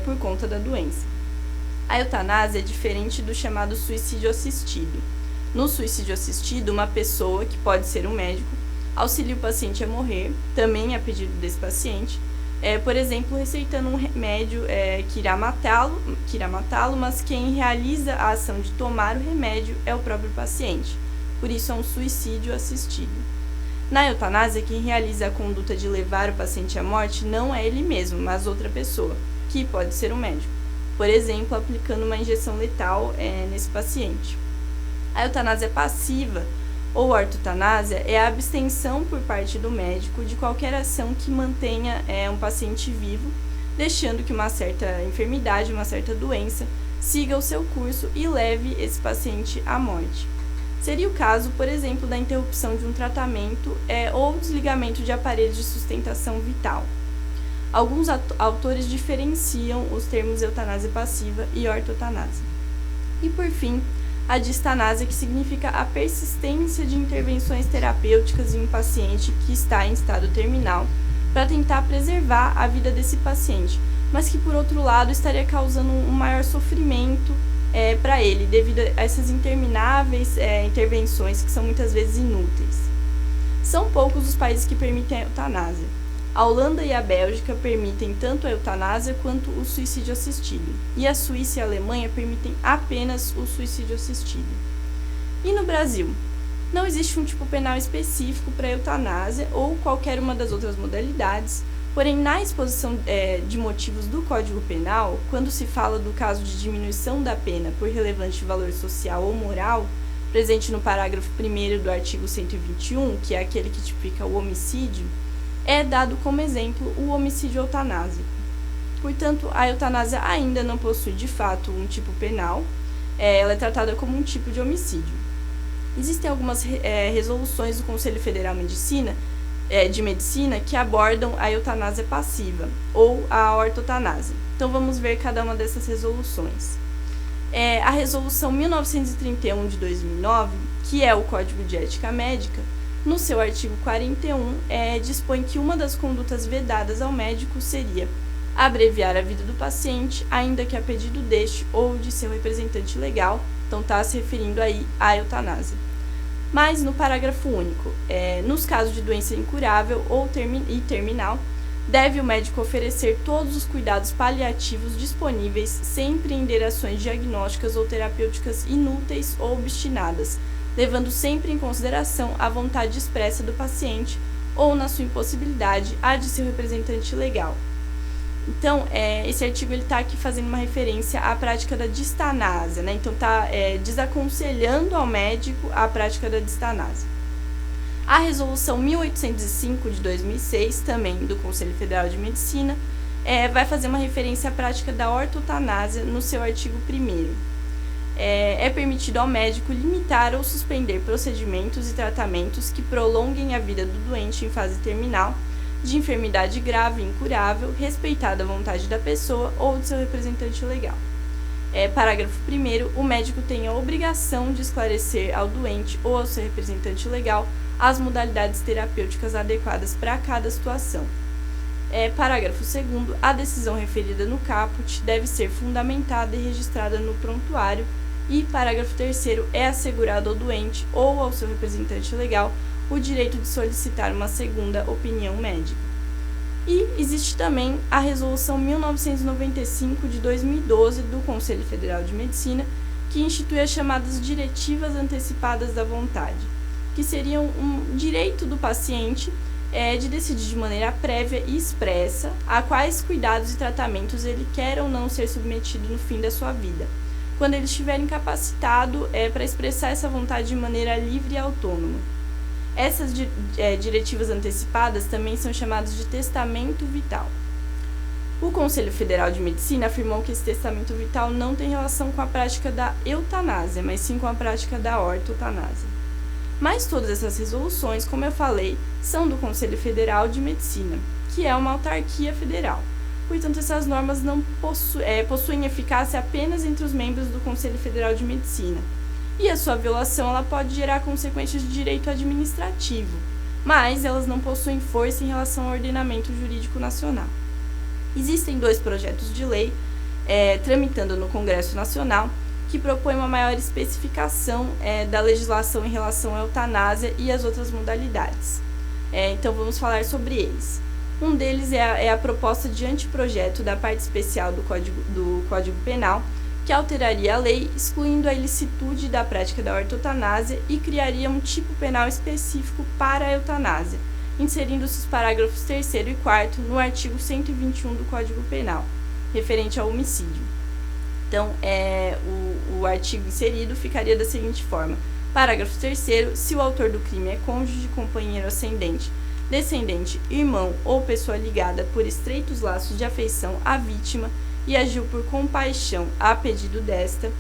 por conta da doença. A eutanásia é diferente do chamado suicídio assistido. No suicídio assistido, uma pessoa, que pode ser um médico, auxilia o paciente a morrer, também a pedido desse paciente, por exemplo, receitando um remédio que irá matá-lo, mas quem realiza a ação de tomar o remédio é o próprio paciente. Por isso é um suicídio assistido. Na eutanásia, quem realiza a conduta de levar o paciente à morte não é ele mesmo, mas outra pessoa, que pode ser um médico, por exemplo, aplicando uma injeção letal nesse paciente. A eutanásia passiva ou ortotanásia é a abstenção por parte do médico de qualquer ação que mantenha um paciente vivo, deixando que uma certa enfermidade, uma certa doença, siga o seu curso e leve esse paciente à morte. Seria o caso, por exemplo, da interrupção de um tratamento ou desligamento de aparelhos de sustentação vital. Alguns autores diferenciam os termos eutanásia passiva e ortotanásia. E, por fim, a distanásia, que significa a persistência de intervenções terapêuticas em um paciente que está em estado terminal para tentar preservar a vida desse paciente, mas que, por outro lado, estaria causando um maior sofrimento para ele, devido a essas intermináveis intervenções que são muitas vezes inúteis. São poucos os países que permitem a eutanásia. A Holanda e a Bélgica permitem tanto a eutanásia quanto o suicídio assistido, e a Suíça e a Alemanha permitem apenas o suicídio assistido. E no Brasil? Não existe um tipo penal específico para a eutanásia ou qualquer uma das outras modalidades, porém, na exposição de motivos do Código Penal, quando se fala do caso de diminuição da pena por relevante valor social ou moral, presente no parágrafo 1º do artigo 121, que é aquele que tipifica o homicídio, é dado como exemplo o homicídio eutanásico. Portanto, a eutanásia ainda não possui de fato um tipo penal, ela é tratada como um tipo de homicídio. Existem algumas resoluções do Conselho Federal de Medicina que abordam a eutanásia passiva ou a ortotanásia. Então vamos ver cada uma dessas resoluções. A resolução 1931 de 2009, que é o Código de Ética Médica, no seu artigo 41, dispõe que uma das condutas vedadas ao médico seria abreviar a vida do paciente, ainda que a pedido deste ou de seu representante legal, então está se referindo aí à eutanásia. Mas no parágrafo único, nos casos de doença incurável ou terminal, deve o médico oferecer todos os cuidados paliativos disponíveis sem empreender ações diagnósticas ou terapêuticas inúteis ou obstinadas, levando sempre em consideração a vontade expressa do paciente ou, na sua impossibilidade, a de seu representante legal. Então, esse artigo está aqui fazendo uma referência à prática da distanásia, né? Então, está desaconselhando ao médico a prática da distanásia. A Resolução 1805 de 2006, também do Conselho Federal de Medicina, vai fazer uma referência à prática da ortotanásia no seu artigo 1º. É permitido ao médico limitar ou suspender procedimentos e tratamentos que prolonguem a vida do doente em fase terminal, de enfermidade grave e incurável, respeitada a vontade da pessoa ou de seu representante legal. Parágrafo 1º, o médico tem a obrigação de esclarecer ao doente ou ao seu representante legal as modalidades terapêuticas adequadas para cada situação. Parágrafo 2º, a decisão referida no caput deve ser fundamentada e registrada no prontuário. E parágrafo 3º, é assegurado ao doente ou ao seu representante legal o direito de solicitar uma segunda opinião médica. E existe também a Resolução 1995 de 2012 do Conselho Federal de Medicina, que institui as chamadas diretivas antecipadas da vontade, que seriam um direito do paciente de decidir de maneira prévia e expressa a quais cuidados e tratamentos ele quer ou não ser submetido no fim da sua vida, quando ele estiver incapacitado para expressar essa vontade de maneira livre e autônoma. Essas diretivas antecipadas também são chamadas de testamento vital. O Conselho Federal de Medicina afirmou que esse testamento vital não tem relação com a prática da eutanásia, mas sim com a prática da ortotanásia. Mas todas essas resoluções, como eu falei, são do Conselho Federal de Medicina, que é uma autarquia federal. Portanto, essas normas não possuem eficácia apenas entre os membros do Conselho Federal de Medicina. E a sua violação ela pode gerar consequências de direito administrativo, mas elas não possuem força em relação ao ordenamento jurídico nacional. Existem 2 projetos de lei tramitando no Congresso Nacional que propõem uma maior especificação da legislação em relação à eutanásia e às outras modalidades. Então, vamos falar sobre eles. Um deles é a proposta de anteprojeto da parte especial do Código Penal, que alteraria a lei, excluindo a ilicitude da prática da ortotanásia e criaria um tipo penal específico para a eutanásia, inserindo-se os parágrafos 3º e 4º no artigo 121 do Código Penal, referente ao homicídio. Então, o artigo inserido ficaria da seguinte forma: parágrafo 3º, se o autor do crime é cônjuge, companheiro ascendente, descendente, irmão ou pessoa ligada por estreitos laços de afeição à vítima e agiu por compaixão a pedido desta,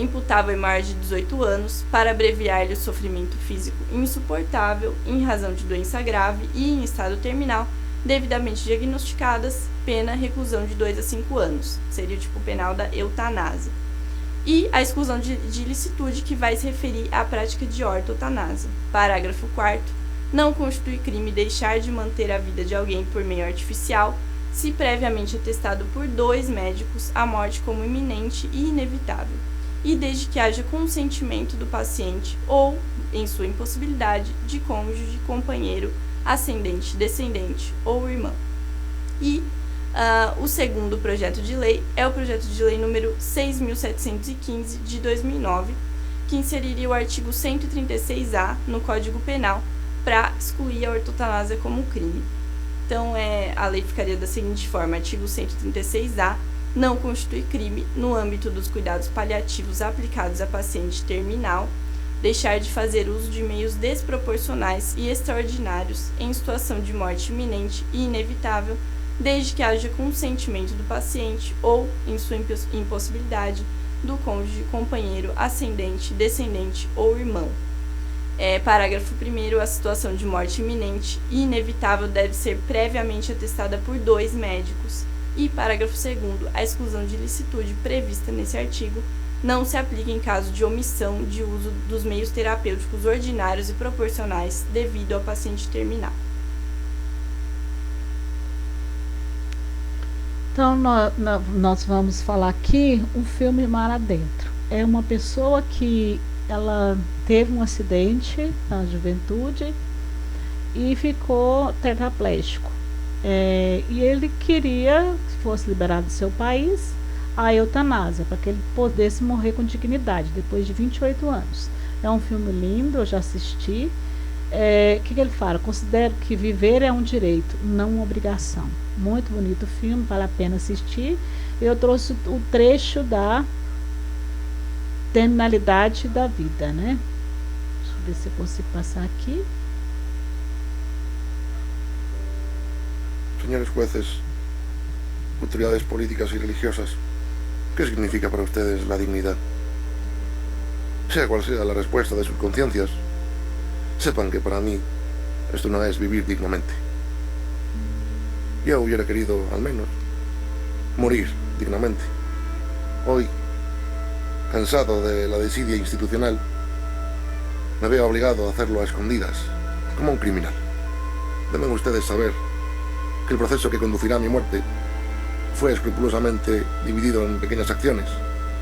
imputável e maior de 18 anos, para abreviar-lhe o sofrimento físico insuportável em razão de doença grave e em estado terminal, devidamente diagnosticadas, pena reclusão de 2 a 5 anos. Seria o tipo penal da eutanásia. E a exclusão de ilicitude, que vai se referir à prática de ortotanásia. Parágrafo 4º. Não constitui crime deixar de manter a vida de alguém por meio artificial, se previamente atestado por 2 médicos a morte como iminente e inevitável, e desde que haja consentimento do paciente ou, em sua impossibilidade, de cônjuge, companheiro, ascendente, descendente ou irmão. E o segundo projeto de lei é o projeto de lei número 6.715 de 2009, que inseriria o artigo 136A no Código Penal para excluir a ortotanásia como crime. Então, a lei ficaria da seguinte forma: artigo 136A, não constitui crime, no âmbito dos cuidados paliativos aplicados a paciente terminal, deixar de fazer uso de meios desproporcionais e extraordinários em situação de morte iminente e inevitável, desde que haja consentimento do paciente ou, em sua impossibilidade, do cônjuge, companheiro, ascendente, descendente ou irmão. Parágrafo 1º, a situação de morte iminente e inevitável deve ser previamente atestada por 2 médicos. E parágrafo 2º, a exclusão de ilicitude prevista nesse artigo não se aplica em caso de omissão de uso dos meios terapêuticos ordinários e proporcionais devido ao paciente terminal. Então, nós vamos falar aqui um filme Mar Adentro. É uma pessoa que ela teve um acidente na juventude e ficou tetraplégico. E ele queria que fosse liberado do seu país a eutanásia, para que ele pudesse morrer com dignidade, depois de 28 anos. É um filme lindo, eu já assisti. Que ele fala? Considero que viver é um direito, não uma obrigação. Muito bonito o filme, vale a pena assistir. Eu trouxe o trecho da terminalidade da vida, né? Deixa eu ver se eu consigo passar aqui. Señores jueces, autoridades políticas y religiosas, ¿qué significa para ustedes la dignidad? Sea cual sea la respuesta de sus conciencias, sepan que para mí esto no es vivir dignamente. Yo hubiera querido, al menos, morir dignamente. Hoy, cansado de la desidia institucional, me veo obligado a hacerlo a escondidas, como un criminal. Deben ustedes saber que el proceso que conducirá a mi muerte fue escrupulosamente dividido en pequeñas acciones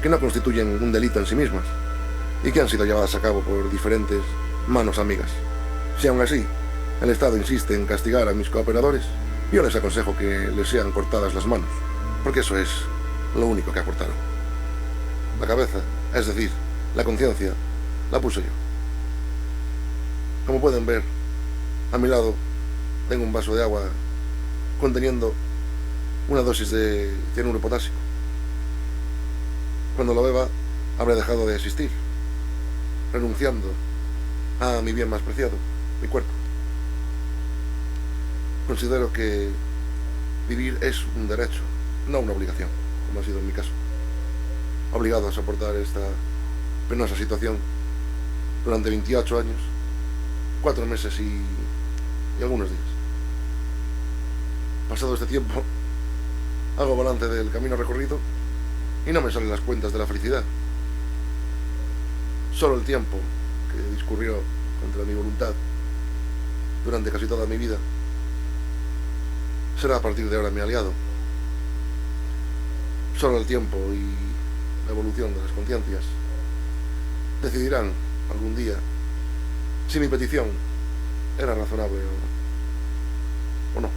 que no constituyen un delito en sí mismas y que han sido llevadas a cabo por diferentes manos amigas. Si aún así el Estado insiste en castigar a mis cooperadores, yo les aconsejo que les sean cortadas las manos, porque eso es lo único que acortaron. La cabeza, es decir, la conciencia, la puse yo. Como pueden ver, a mi lado tengo un vaso de agua conteniendo una dosis de cianuro potásico. Cuando lo beba, habré dejado de existir, renunciando a mi bien más preciado, mi cuerpo. Considero que vivir es un derecho, no una obligación, como ha sido en mi caso. Obligado a soportar esta penosa situación durante 28 años, 4 meses y algunos días. Pasado este tiempo, hago balance del camino recorrido y no me salen las cuentas de la felicidad. Solo el tiempo que discurrió contra mi voluntad durante casi toda mi vida será a partir de ahora mi aliado. Solo el tiempo y la evolución de las conciencias decidirán algún día si mi petición era razonable o no.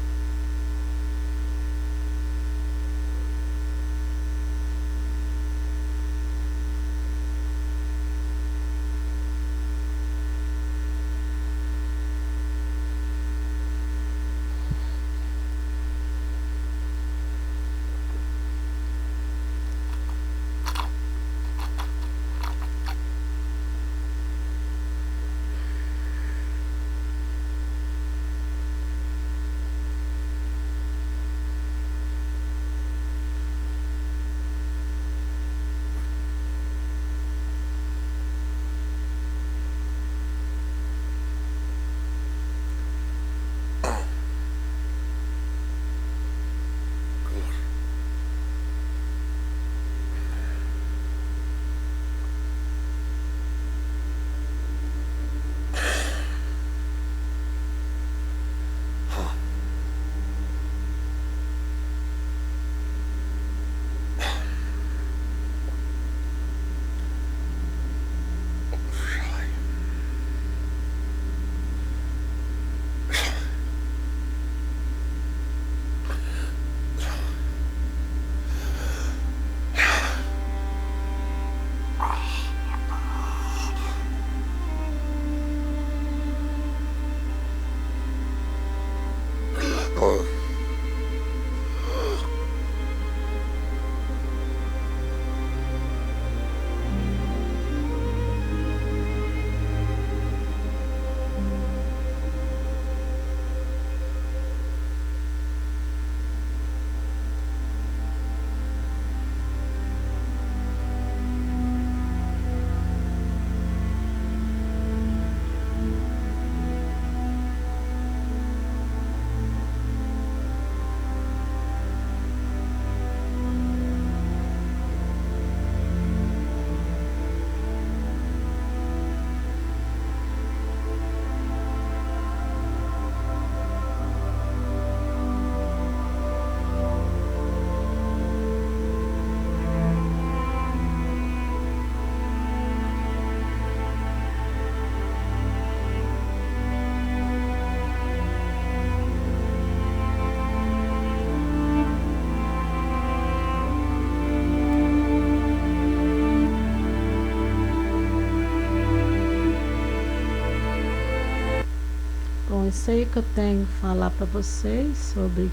isso aí que eu tenho que falar para vocês sobre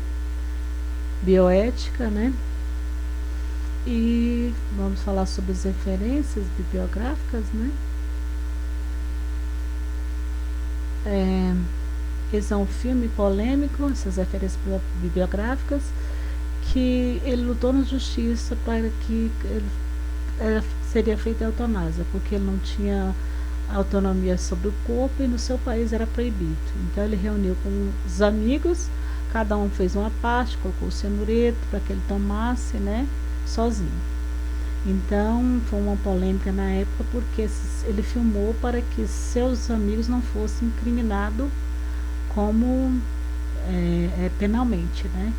bioética, né? E vamos falar sobre as referências bibliográficas, né? Esse é um filme polêmico, essas referências bibliográficas, que ele lutou na justiça para que seria feita a eutanásia, porque ele não tinha autonomia sobre o corpo e no seu país era proibido. Então ele reuniu com os amigos, cada um fez uma parte, colocou o cianureto para que ele tomasse, né, sozinho. Então foi uma polêmica na época, porque ele filmou para que seus amigos não fossem incriminados como penalmente, né?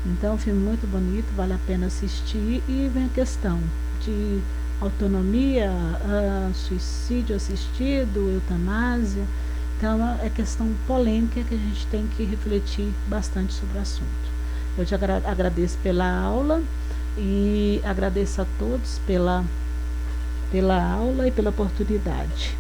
Então, um filme muito bonito, vale a pena assistir. E vem a questão de autonomia, suicídio assistido, eutanásia. Então, é questão polêmica que a gente tem que refletir bastante sobre o assunto. Eu te agradeço pela aula e agradeço a todos pela aula e pela oportunidade.